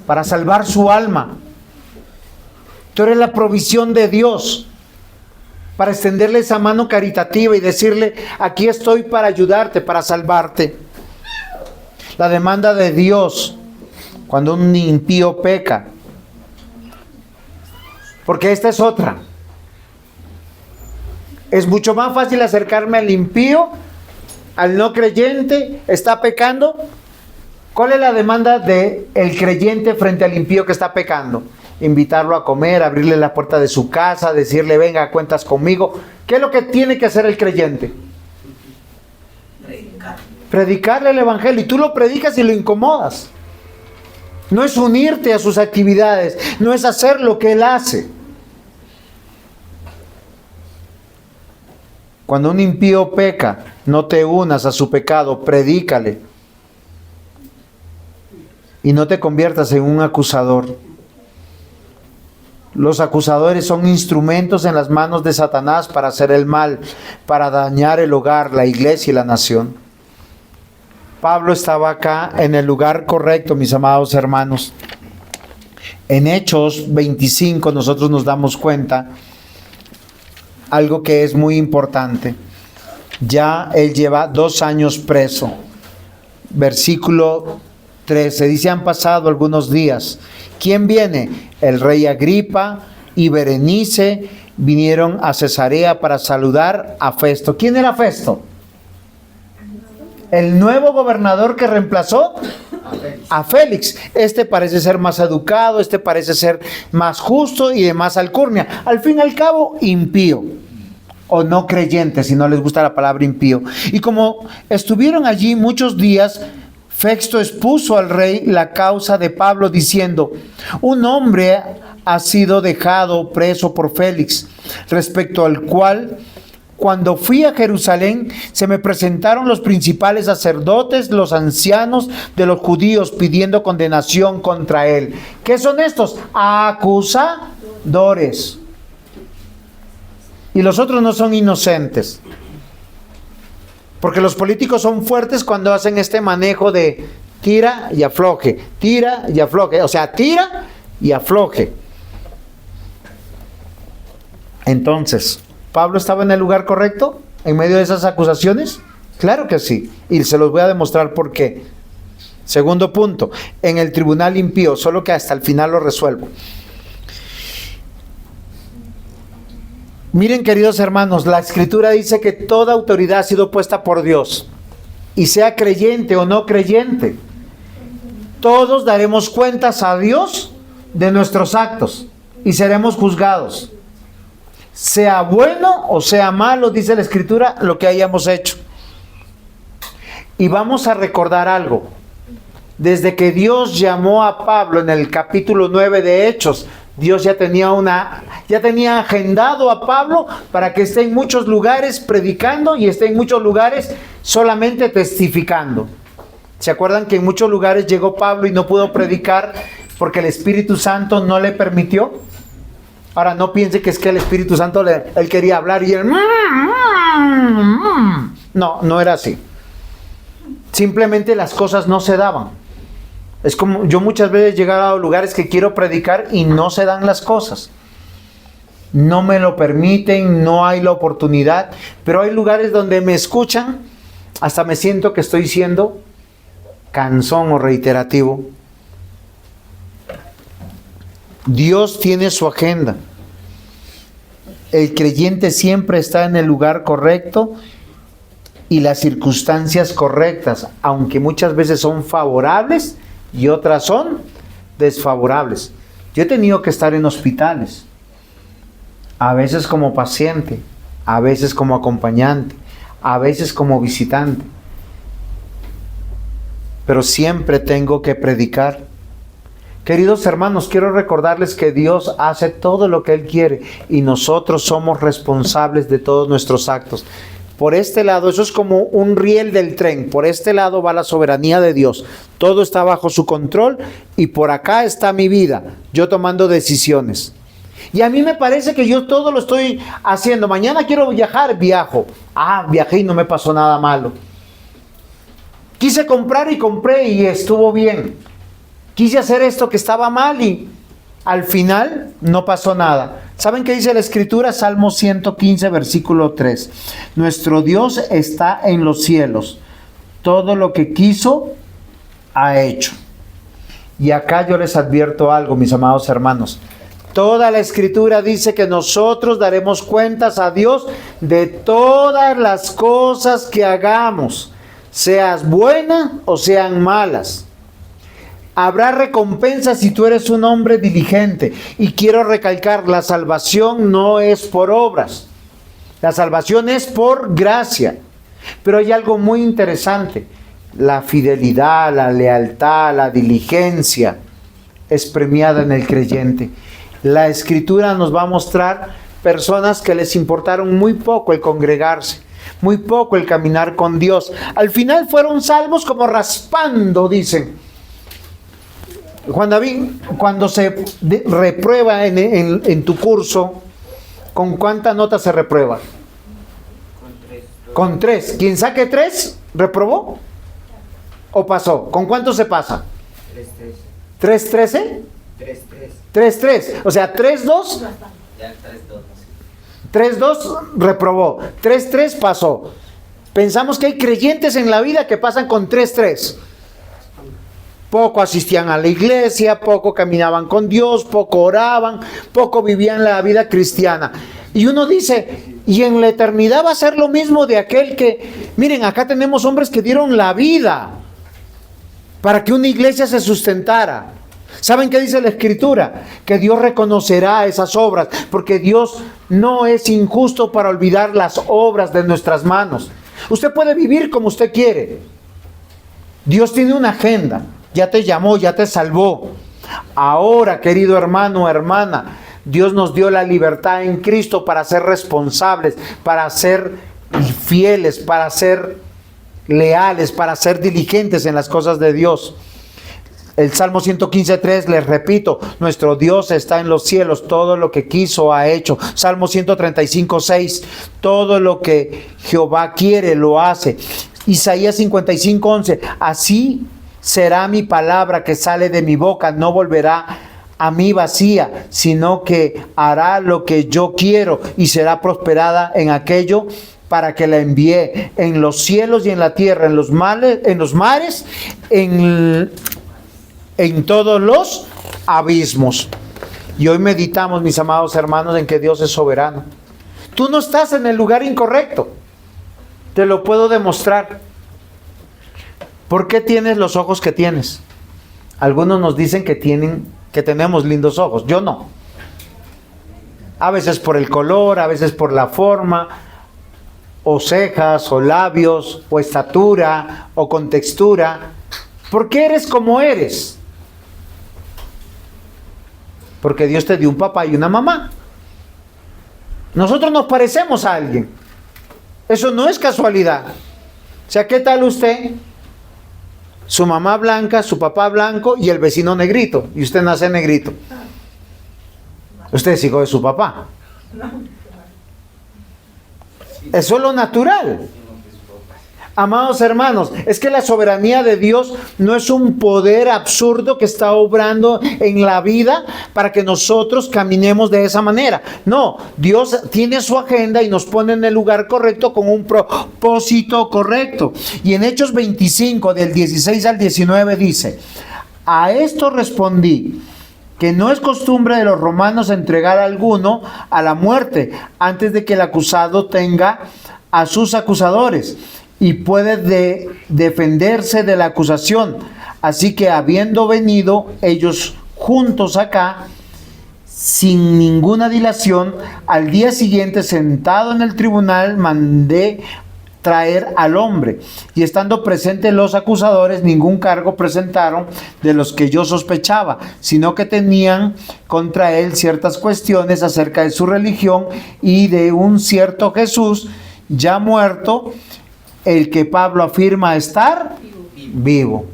para salvar su alma. Tú eres la provisión de Dios para extenderle esa mano caritativa y decirle, aquí estoy para ayudarte, para salvarte. La demanda de Dios cuando un impío peca. Porque esta es otra. Es mucho más fácil acercarme al impío, al no creyente, está pecando. ¿Cuál es la demanda del creyente frente al impío que está pecando? Invitarlo a comer, abrirle la puerta de su casa, decirle, venga, cuentas conmigo. ¿Qué es lo que tiene que hacer el creyente? Predicarle el evangelio. Y tú lo predicas y lo incomodas. No es unirte a sus actividades, no es hacer lo que él hace. Cuando un impío peca, no te unas a su pecado, predícale. Y no te conviertas en un acusador. Los acusadores son instrumentos en las manos de Satanás para hacer el mal, para dañar el hogar, la iglesia y la nación. Pablo estaba acá en el lugar correcto, mis amados hermanos. En Hechos 25 nosotros nos damos cuenta algo que es muy importante. Ya él lleva 2 años preso. Versículo 13 dice, han pasado algunos días. ¿Quién viene? El rey Agripa y Berenice vinieron a Cesarea para saludar a Festo. ¿Quién era Festo? El nuevo gobernador que reemplazó a Félix. Este parece ser más educado, este parece ser más justo y de más alcurnia. Al fin y al cabo, impío. O no creyente, si no les gusta la palabra impío. Y como estuvieron allí muchos días, Festo expuso al rey la causa de Pablo diciendo, un hombre ha sido dejado preso por Félix, respecto al cual, cuando fui a Jerusalén, se me presentaron los principales sacerdotes, los ancianos de los judíos, pidiendo condenación contra él. ¿Qué son estos? Acusadores. Y los otros no son inocentes. Porque los políticos son fuertes cuando hacen este manejo de tira y afloje, tira y afloje. O sea, tira y afloje. Entonces, ¿Pablo estaba en el lugar correcto en medio de esas acusaciones? Claro que sí. Y se los voy a demostrar por qué. Segundo punto, en el tribunal impío, solo que hasta el final lo resuelvo. Miren, queridos hermanos, la Escritura dice que toda autoridad ha sido puesta por Dios. Y sea creyente o no creyente, todos daremos cuentas a Dios de nuestros actos y seremos juzgados. Sea bueno o sea malo, dice la Escritura, lo que hayamos hecho. Y vamos a recordar algo. Desde que Dios llamó a Pablo en el capítulo 9 de Hechos, Dios ya tenía agendado a Pablo para que esté en muchos lugares predicando y esté en muchos lugares solamente testificando. ¿Se acuerdan que en muchos lugares llegó Pablo y no pudo predicar porque el Espíritu Santo no le permitió? Ahora no piense que es que el Espíritu Santo él quería hablar y él... No era así. Simplemente las cosas no se daban. Es como yo muchas veces he llegado a lugares que quiero predicar y no se dan las cosas. No me lo permiten, no hay la oportunidad. Pero hay lugares donde me escuchan, hasta me siento que estoy siendo cansón o reiterativo. Dios tiene su agenda. El creyente siempre está en el lugar correcto y las circunstancias correctas, aunque muchas veces son favorables y otras son desfavorables. Yo he tenido que estar en hospitales, a veces como paciente, a veces como acompañante, a veces como visitante, pero siempre tengo que predicar. Queridos hermanos, quiero recordarles que Dios hace todo lo que Él quiere y nosotros somos responsables de todos nuestros actos. Por este lado, eso es como un riel del tren. Por este lado va la soberanía de Dios. Todo está bajo su control y por acá está mi vida, yo tomando decisiones. Y a mí me parece que yo todo lo estoy haciendo. Mañana quiero viajar, viajo. Viajé y no me pasó nada malo. Quise comprar y compré y estuvo bien. Quise hacer esto que estaba mal y al final no pasó nada. ¿Saben qué dice la Escritura? Salmo 115, versículo 3. Nuestro Dios está en los cielos. Todo lo que quiso, ha hecho. Y acá yo les advierto algo, mis amados hermanos. Toda la Escritura dice que nosotros daremos cuentas a Dios de todas las cosas que hagamos, seas buenas o sean malas. Habrá recompensa si tú eres un hombre diligente. Y quiero recalcar, la salvación no es por obras. La salvación es por gracia. Pero hay algo muy interesante. La fidelidad, la lealtad, la diligencia es premiada en el creyente. La Escritura nos va a mostrar personas que les importaron muy poco el congregarse, muy poco el caminar con Dios. Al final fueron salvos como raspando, dicen. Juan David, cuando se reprueba en tu curso, ¿con cuántas notas se reprueba? Con 3. ¿Quien saque 3, reprobó? ¿O pasó? ¿Con cuánto se pasa? 3-13. 3-3. O sea, 3-2. 3-2 reprobó. 3-3 pasó. Pensamos que hay creyentes en la vida que pasan con 3-3. Poco asistían a la iglesia, poco caminaban con Dios, poco oraban, poco vivían la vida cristiana. Y uno dice, y en la eternidad va a ser lo mismo de aquel que, miren, acá tenemos hombres que dieron la vida para que una iglesia se sustentara. ¿Saben qué dice la Escritura? Que Dios reconocerá esas obras, porque Dios no es injusto para olvidar las obras de nuestras manos. Usted puede vivir como usted quiere. Dios tiene una agenda. Ya te llamó, ya te salvó. Ahora, querido hermano o hermana, Dios nos dio la libertad en Cristo para ser responsables, para ser fieles, para ser leales, para ser diligentes en las cosas de Dios. El Salmo 115:3, les repito, nuestro Dios está en los cielos, todo lo que quiso ha hecho. Salmo 135:6, todo lo que Jehová quiere lo hace. Isaías 55:11, así será mi palabra que sale de mi boca, no volverá a mí vacía, sino que hará lo que yo quiero y será prosperada en aquello para que la envíe en los cielos y en la tierra, en los mares, en todos los abismos. Y hoy meditamos, mis amados hermanos, en que Dios es soberano. Tú no estás en el lugar incorrecto. Te lo puedo demostrar. ¿Por qué tienes los ojos que tienes? Algunos nos dicen que tenemos lindos ojos. Yo no. A veces por el color, a veces por la forma, o cejas, o labios, o estatura, o contextura. ¿Por qué eres como eres? Porque Dios te dio un papá y una mamá. Nosotros nos parecemos a alguien. Eso no es casualidad. O sea, ¿qué tal usted? Su mamá blanca, su papá blanco y el vecino negrito. Y usted nace negrito. Usted es hijo de su papá. Eso es lo natural. Amados hermanos, es que la soberanía de Dios no es un poder absurdo que está obrando en la vida para que nosotros caminemos de esa manera. No, Dios tiene su agenda y nos pone en el lugar correcto con un propósito correcto. Y en Hechos 25, del 16 al 19 dice, a esto respondí, que no es costumbre de los romanos entregar a alguno a la muerte antes de que el acusado tenga a sus acusadores y puede defenderse de la acusación. Así que habiendo venido ellos juntos acá, sin ninguna dilación, al día siguiente, sentado en el tribunal, mandé traer al hombre. Y estando presentes los acusadores, ningún cargo presentaron de los que yo sospechaba, sino que tenían contra él ciertas cuestiones acerca de su religión y de un cierto Jesús ya muerto, el que Pablo afirma estar vivo.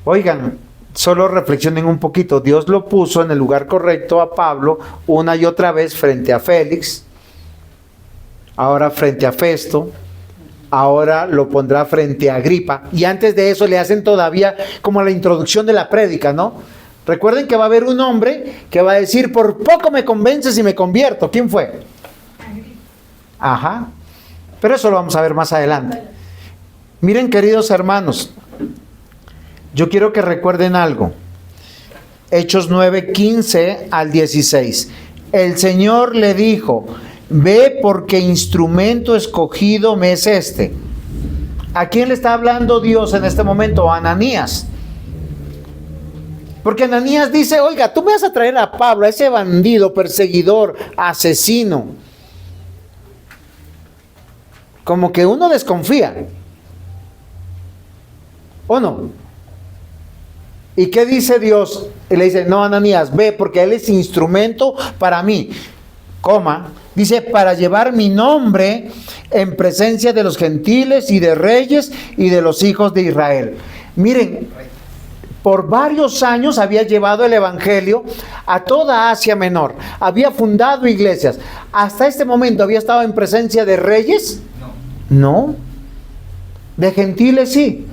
Oigan, solo reflexionen un poquito. Dios lo puso en el lugar correcto a Pablo una y otra vez frente a Félix, ahora frente a Festo, ahora lo pondrá frente a Agripa. Y antes de eso le hacen todavía como la introducción de la prédica, ¿no? Recuerden que va a haber un hombre que va a decir, por poco me convences y me convierto. ¿Quién fue? Ajá. Pero eso lo vamos a ver más adelante. Miren, queridos hermanos, yo quiero que recuerden algo. Hechos 9, 15 al 16. El Señor le dijo, ve porque instrumento escogido me es este. ¿A quién le está hablando Dios en este momento? A Ananías. Porque Ananías dice, oiga, tú me vas a traer a Pablo, a ese bandido, perseguidor, asesino. Como que uno desconfía. ¿O no? ¿Y qué dice Dios? Y le dice, no, Ananías, ve, porque él es instrumento para mí. Coma, dice, para llevar mi nombre en presencia de los gentiles y de reyes y de los hijos de Israel. Miren, por varios años había llevado el evangelio a toda Asia Menor. Había fundado iglesias. Hasta este momento había estado en presencia de reyes. No. De gentiles sí.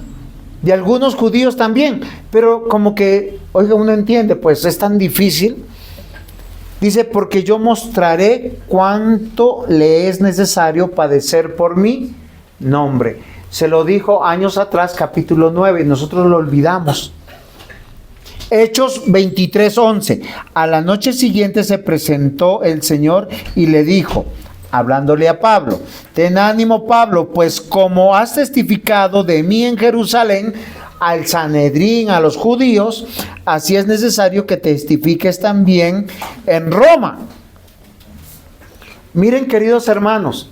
De algunos judíos también. Pero como que, oiga, uno entiende, pues es tan difícil. Dice, porque yo mostraré cuánto le es necesario padecer por mi nombre. Se lo dijo años atrás, capítulo 9, y nosotros lo olvidamos. Hechos 23:11. A la noche siguiente se presentó el Señor y le dijo, hablándole a Pablo, ten ánimo, Pablo, pues como has testificado de mí en Jerusalén, al Sanedrín, a los judíos, así es necesario que testifiques también en Roma. Miren, queridos hermanos,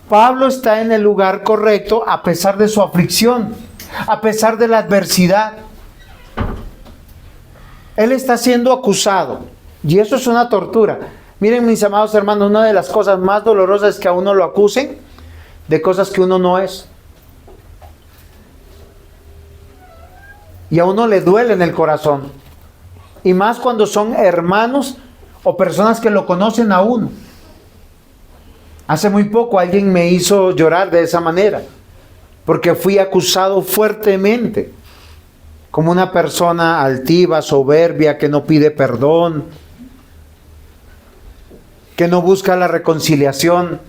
Pablo está en el lugar correcto a pesar de su aflicción, a pesar de la adversidad. Él está siendo acusado y eso es una tortura. Miren, mis amados hermanos, una de las cosas más dolorosas es que a uno lo acusen de cosas que uno no es. Y a uno le duele en el corazón. Y más cuando son hermanos o personas que lo conocen a uno. Hace muy poco alguien me hizo llorar de esa manera, porque fui acusado fuertemente como una persona altiva, soberbia, que no pide perdón, que no busca la reconciliación.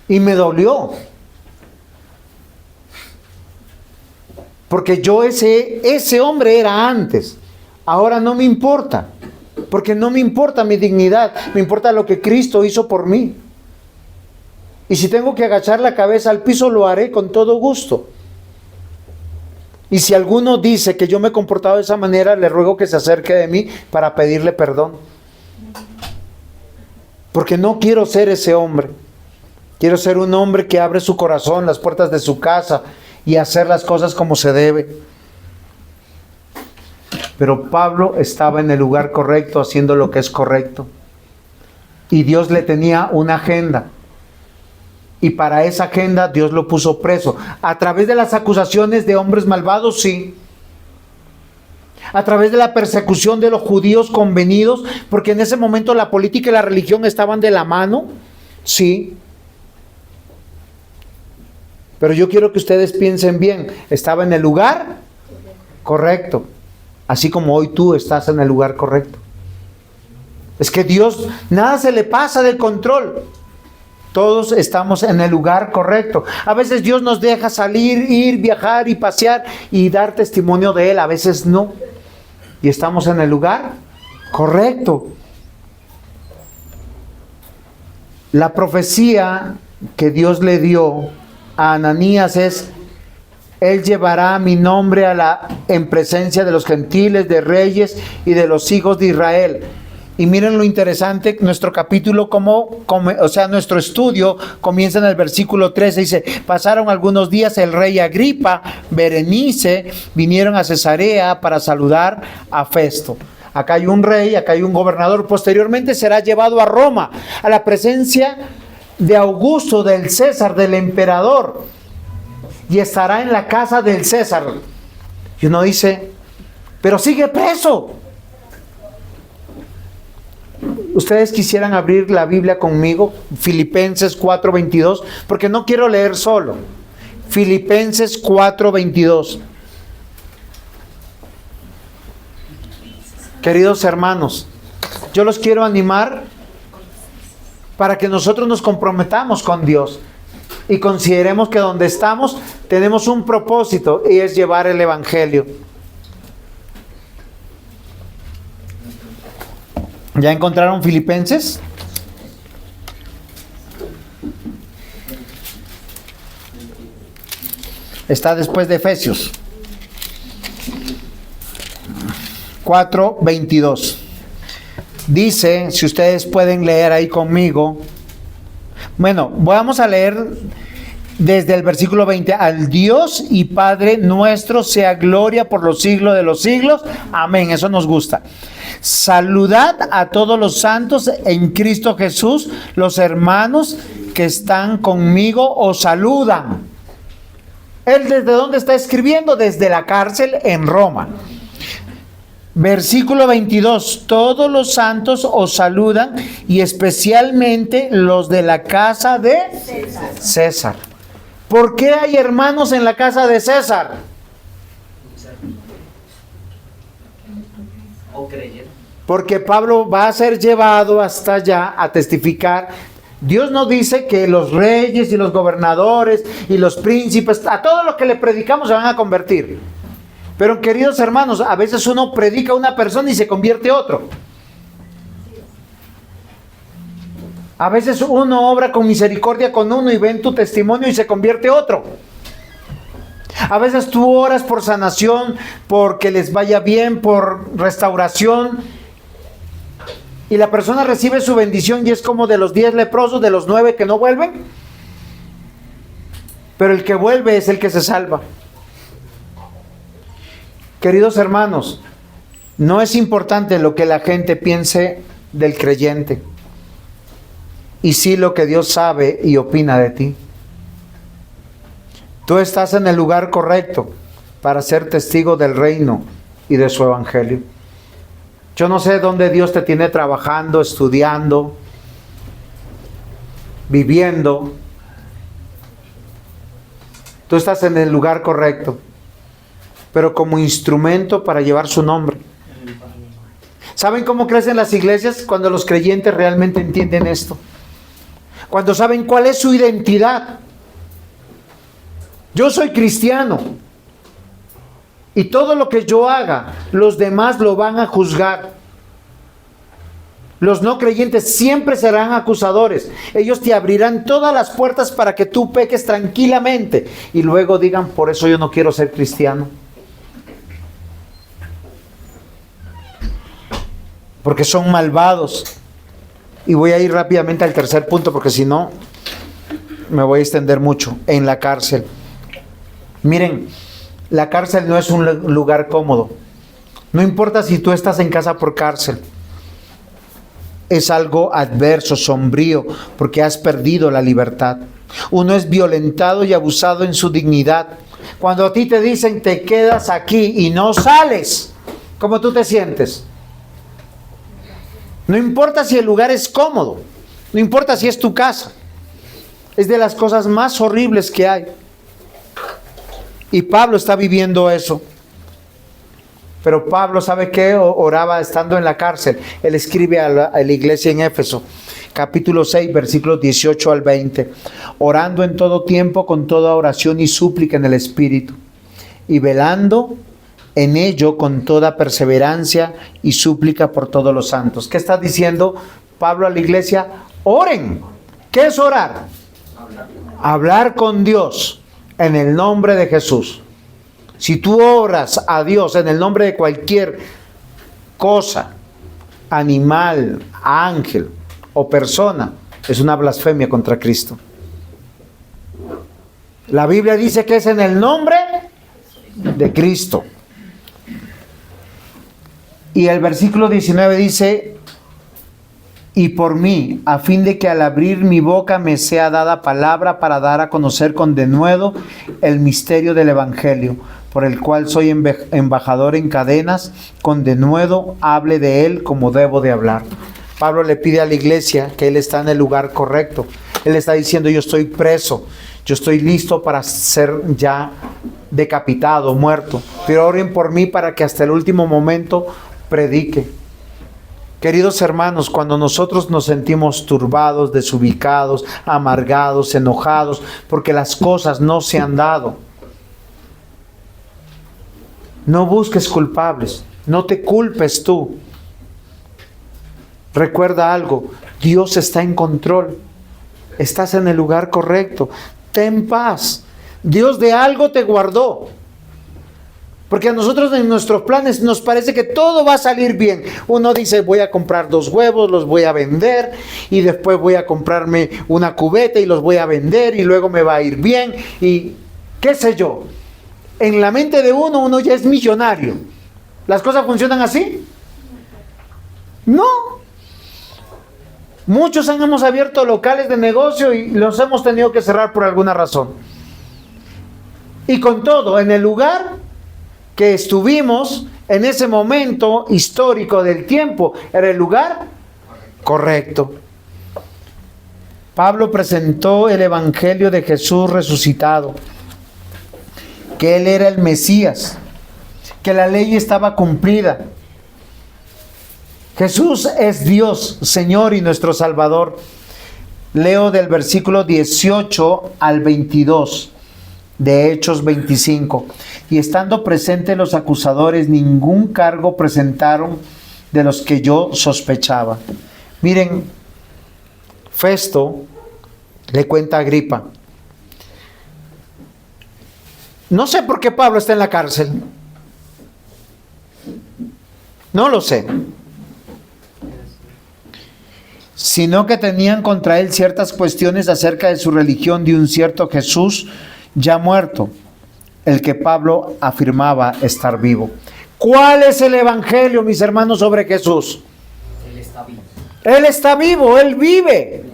Y me dolió. Porque yo ese hombre era antes. Ahora no me importa. Porque no me importa mi dignidad. Me importa lo que Cristo hizo por mí. Y si tengo que agachar la cabeza al piso, lo haré con todo gusto. Y si alguno dice que yo me he comportado de esa manera, le ruego que se acerque de mí para pedirle perdón. Porque no quiero ser ese hombre. Quiero ser un hombre que abre su corazón, las puertas de su casa y hacer las cosas como se debe. Pero Pablo estaba en el lugar correcto, haciendo lo que es correcto. Y Dios le tenía una agenda. Y para esa agenda Dios lo puso preso. A través de las acusaciones de hombres malvados, sí. A través de la persecución de los judíos convenidos, porque en ese momento la política y la religión estaban de la mano, sí. Pero yo quiero que ustedes piensen bien, estaba en el lugar correcto, así como hoy tú estás en el lugar correcto. Es que Dios, nada se le pasa del control. Todos estamos en el lugar correcto. A veces Dios nos deja salir, ir, viajar y pasear y dar testimonio de Él, a veces no. Y estamos en el lugar correcto. La profecía que Dios le dio a Ananías es: Él llevará mi nombre en presencia de los gentiles, de reyes y de los hijos de Israel. Y miren lo interesante, nuestro capítulo, nuestro estudio comienza en el versículo 13, dice: pasaron algunos días, el rey Agripa, Berenice, vinieron a Cesarea para saludar a Festo. Acá hay un rey, acá hay un gobernador. Posteriormente será llevado a Roma, a la presencia de Augusto, del César, del emperador, y estará en la casa del César. Y uno dice: pero sigue preso. ustedes quisieran abrir la Biblia conmigo, Filipenses 4:22, porque no quiero leer solo. Filipenses 4:22. Queridos hermanos, yo los quiero animar para que nosotros nos comprometamos con Dios y consideremos que donde estamos tenemos un propósito, y es llevar el Evangelio. ¿Ya encontraron Filipenses? Está después de Efesios 4:22. Dice, si ustedes pueden leer ahí conmigo. Bueno, vamos a leer desde el versículo 20. Al Dios y Padre nuestro sea gloria por los siglos de los siglos. Amén, eso nos gusta. Saludad a todos los santos en Cristo Jesús. Los hermanos que están conmigo os saludan. ¿Él desde dónde está escribiendo? Desde la cárcel en Roma. Versículo 22, todos los santos os saludan, y especialmente los de la casa de César. ¿Por qué hay hermanos en la casa de César? Porque Pablo va a ser llevado hasta allá a testificar. Dios no dice que los reyes y los gobernadores y los príncipes, a todo lo que le predicamos se van a convertir. Pero queridos hermanos, a veces uno predica a una persona y se convierte otro. A veces uno obra con misericordia con uno y ven tu testimonio y se convierte otro. A veces tú oras por sanación, porque les vaya bien, por restauración, y la persona recibe su bendición y es como de los 10 leprosos, de los 9 que no vuelven. Pero el que vuelve es el que se salva. Queridos hermanos, no es importante lo que la gente piense del creyente, y sí lo que Dios sabe y opina de ti. Tú estás en el lugar correcto para ser testigo del reino y de su evangelio. Yo no sé dónde Dios te tiene trabajando, estudiando, viviendo. Tú estás en el lugar correcto, pero como instrumento para llevar su nombre. ¿Saben cómo crecen las iglesias? Cuando los creyentes realmente entienden esto. Cuando saben cuál es su identidad. Yo soy cristiano, y todo lo que yo haga, los demás lo van a juzgar. Los no creyentes siempre serán acusadores. Ellos te abrirán todas las puertas para que tú peques tranquilamente y luego digan, por eso yo no quiero ser cristiano. Porque son malvados. Y voy a ir rápidamente al tercer punto, porque si no me voy a extender mucho. En la cárcel. Miren, la cárcel no es un lugar cómodo. No importa si tú estás en casa por cárcel. Es algo adverso, sombrío, porque has perdido la libertad. Uno es violentado y abusado en su dignidad. Cuando a ti te dicen te quedas aquí y no sales, ¿cómo tú te sientes? No importa si el lugar es cómodo, no importa si es tu casa. Es de las cosas más horribles que hay. Y Pablo está viviendo eso. Pero Pablo, ¿sabe qué? Oraba estando en la cárcel. Él escribe a la iglesia en Éfeso, capítulo 6, versículos 18 al 20. Orando en todo tiempo con toda oración y súplica en el Espíritu, y velando en ello con toda perseverancia y súplica por todos los santos. ¿Qué está diciendo Pablo a la iglesia? Oren. ¿Qué es orar? Hablar con Dios en el nombre de Jesús. Si tú oras a Dios en el nombre de cualquier cosa, animal, ángel o persona, es una blasfemia contra Cristo. La Biblia dice que es en el nombre de Cristo. Y el versículo 19 dice, y por mí, a fin de que al abrir mi boca me sea dada palabra para dar a conocer con denuedo el misterio del Evangelio, por el cual soy embajador en cadenas, con denuedo hable de él como debo de hablar. Pablo le pide a la iglesia que él está en el lugar correcto. Él está diciendo: yo estoy preso, yo estoy listo para ser ya decapitado, muerto, pero oren por mí para que hasta el último momento predique. Queridos hermanos, cuando nosotros nos sentimos turbados, desubicados, amargados, enojados, porque las cosas no se han dado, no busques culpables, no te culpes tú. Recuerda algo: Dios está en control, estás en el lugar correcto, ten paz. Dios de algo te guardó. Porque a nosotros en nuestros planes nos parece que todo va a salir bien. Uno dice: voy a comprar 2 huevos, los voy a vender, y después voy a comprarme una cubeta y los voy a vender, y luego me va a ir bien, y qué sé yo. En la mente de uno ya es millonario. ¿Las cosas funcionan así? No. Muchos hemos abierto locales de negocio y los hemos tenido que cerrar por alguna razón. Y con todo, en el lugar que estuvimos, en ese momento histórico del tiempo, era el lugar correcto. Pablo presentó el evangelio de Jesús resucitado, que él era el Mesías, que la ley estaba cumplida. Jesús es Dios, Señor y nuestro Salvador. Leo del versículo 18 al 22 de Hechos 25. Y estando presentes los acusadores, ningún cargo presentaron de los que yo sospechaba. Miren, Festo le cuenta a Agripa: no sé por qué Pablo está en la cárcel. No lo sé. Sino que tenían contra él ciertas cuestiones acerca de su religión de un cierto Jesús ya muerto, el que Pablo afirmaba estar vivo. ¿Cuál es el evangelio, mis hermanos, sobre Jesús? Él está vivo. Él está vivo, Él vive.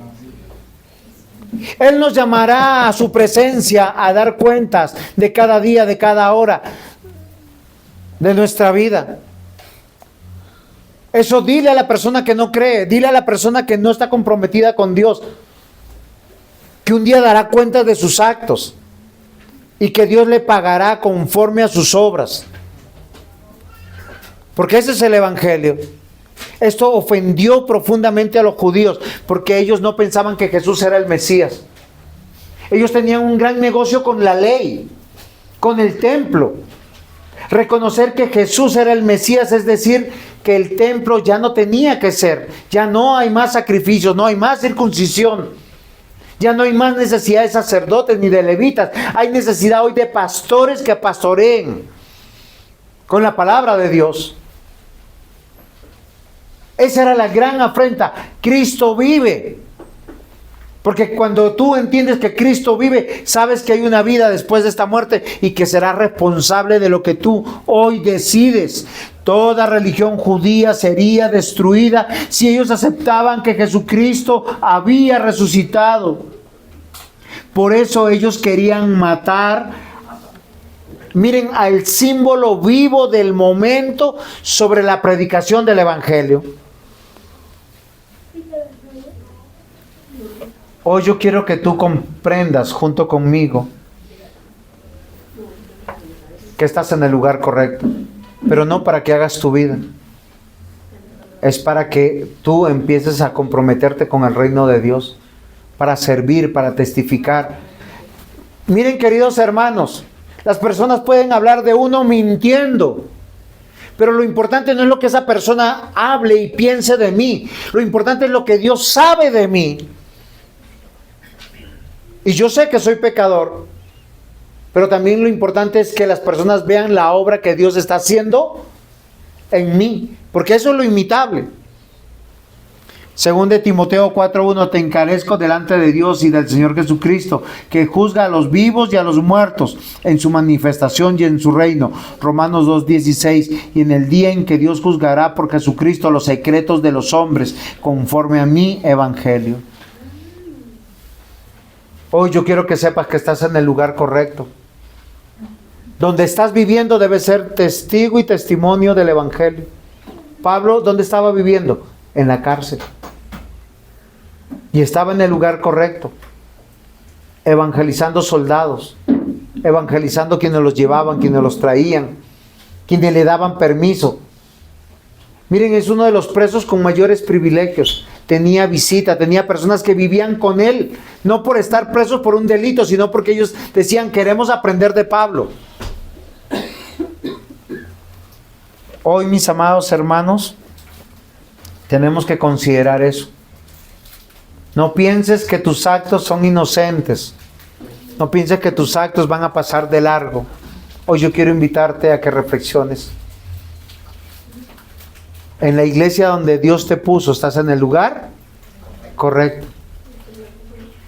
Él nos llamará a su presencia a dar cuentas de cada día, de cada hora de nuestra vida. Eso dile a la persona que no cree, dile a la persona que no está comprometida con Dios, que un día dará cuenta de sus actos y que Dios le pagará conforme a sus obras. Porque ese es el evangelio. Esto ofendió profundamente a los judíos, porque ellos no pensaban que Jesús era el Mesías. Ellos tenían un gran negocio con la ley, con el templo. Reconocer que Jesús era el Mesías, es decir, que el templo ya no tenía que ser, ya no hay más sacrificios, no hay más circuncisión, ya no hay más necesidad de sacerdotes ni de levitas. Hay necesidad hoy de pastores que pastoreen con la palabra de Dios. Esa era la gran afrenta. Cristo vive. Porque cuando tú entiendes que Cristo vive, sabes que hay una vida después de esta muerte y que será responsable de lo que tú hoy decides. Toda religión judía sería destruida si ellos aceptaban que Jesucristo había resucitado. Por eso ellos querían matar, miren, al símbolo vivo del momento sobre la predicación del evangelio. Hoy yo quiero que tú comprendas junto conmigo que estás en el lugar correcto, pero no para que hagas tu vida. Es para que tú empieces a comprometerte con el reino de Dios, para servir, para testificar. Miren, queridos hermanos, las personas pueden hablar de uno mintiendo, pero lo importante no es lo que esa persona hable y piense de mí. Lo importante es lo que Dios sabe de mí. Y yo sé que soy pecador, pero también lo importante es que las personas vean la obra que Dios está haciendo en mí, porque eso es lo imitable. Según de Timoteo 4:1, te encarezco delante de Dios y del Señor Jesucristo, que juzga a los vivos y a los muertos en su manifestación y en su reino. Romanos 2:16, y en el día en que Dios juzgará por Jesucristo los secretos de los hombres, conforme a mi evangelio. Hoy yo quiero que sepas que estás en el lugar correcto. Donde estás viviendo debe ser testigo y testimonio del evangelio. Pablo, ¿dónde estaba viviendo? en la cárcel. Y estaba en el lugar correcto, evangelizando soldados, evangelizando quienes los llevaban, quienes los traían, quienes le daban permiso. Miren, es uno de los presos con mayores privilegios. Tenía visita, tenía personas que vivían con él, no por estar presos por un delito, sino porque ellos decían, queremos aprender de Pablo. Hoy, mis amados hermanos, tenemos que considerar eso. No pienses que tus actos son inocentes. No pienses que tus actos van a pasar de largo. Hoy yo quiero invitarte a que reflexiones. En la iglesia donde Dios te puso, estás en el lugar correcto.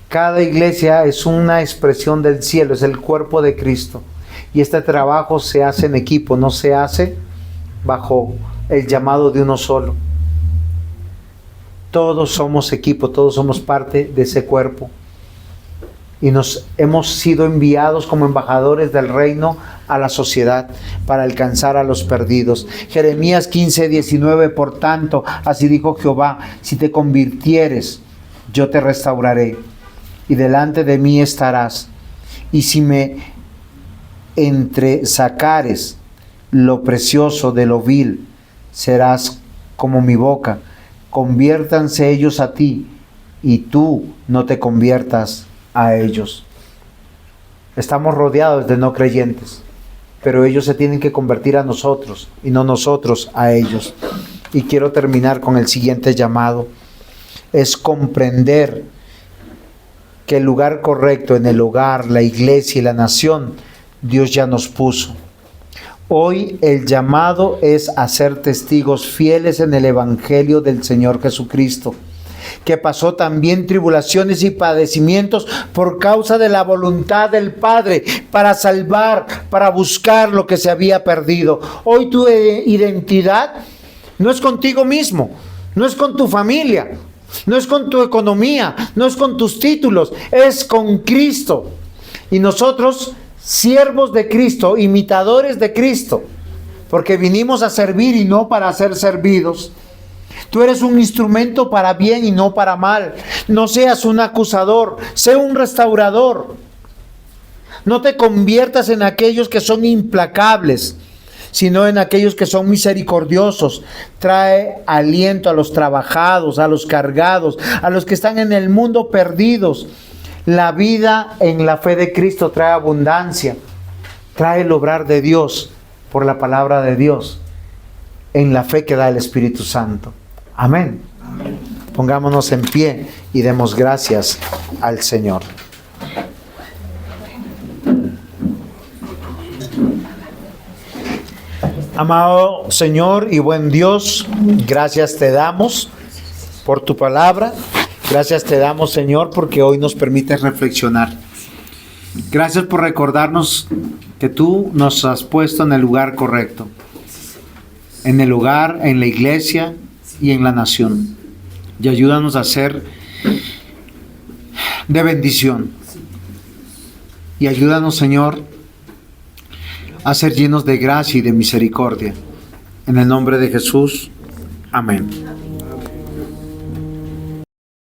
Cada iglesia es una expresión del cielo, es el cuerpo de Cristo. Y este trabajo se hace en equipo, no se hace bajo el llamado de uno solo. Todos somos equipo, todos somos parte de ese cuerpo. Y nos hemos sido enviados como embajadores del reino a la sociedad para alcanzar a los perdidos. Jeremías 15:19, por tanto, así dijo Jehová, si te convirtieres, yo te restauraré, y delante de mí estarás. Y si me entresacares lo precioso de lo vil, serás como mi boca. Conviértanse ellos a ti, y tú no te conviertas a ellos. Estamos rodeados de no creyentes, pero ellos se tienen que convertir a nosotros y no nosotros a ellos. Y quiero terminar con el siguiente llamado: es comprender que el lugar correcto, en el hogar, la iglesia y la nación, Dios ya nos puso. Hoy el llamado es a ser testigos fieles en el evangelio del Señor Jesucristo, que pasó también tribulaciones y padecimientos por causa de la voluntad del Padre, para salvar, para buscar lo que se había perdido. Hoy tu identidad no es contigo mismo, no es con tu familia, no es con tu economía, no es con tus títulos, es con Cristo. Y nosotros, siervos de Cristo, imitadores de Cristo, porque vinimos a servir y no para ser servidos. Tú eres un instrumento para bien y no para mal. No seas un acusador, sé un restaurador. No te conviertas en aquellos que son implacables, sino en aquellos que son misericordiosos. Trae aliento a los trabajados, a los cargados, a los que están en el mundo perdidos. La vida en la fe de Cristo trae abundancia, trae el obrar de Dios por la palabra de Dios, en la fe que da el Espíritu Santo. Amén. Amén. Pongámonos en pie y demos gracias al Señor. Amado Señor y buen Dios, gracias te damos por tu palabra. Gracias te damos, Señor, porque hoy nos permites reflexionar. Gracias por recordarnos que tú nos has puesto en el lugar correcto. En el hogar, en la iglesia y en la nación. Y ayúdanos a ser de bendición. Y ayúdanos, Señor, a ser llenos de gracia y de misericordia. En el nombre de Jesús. Amén.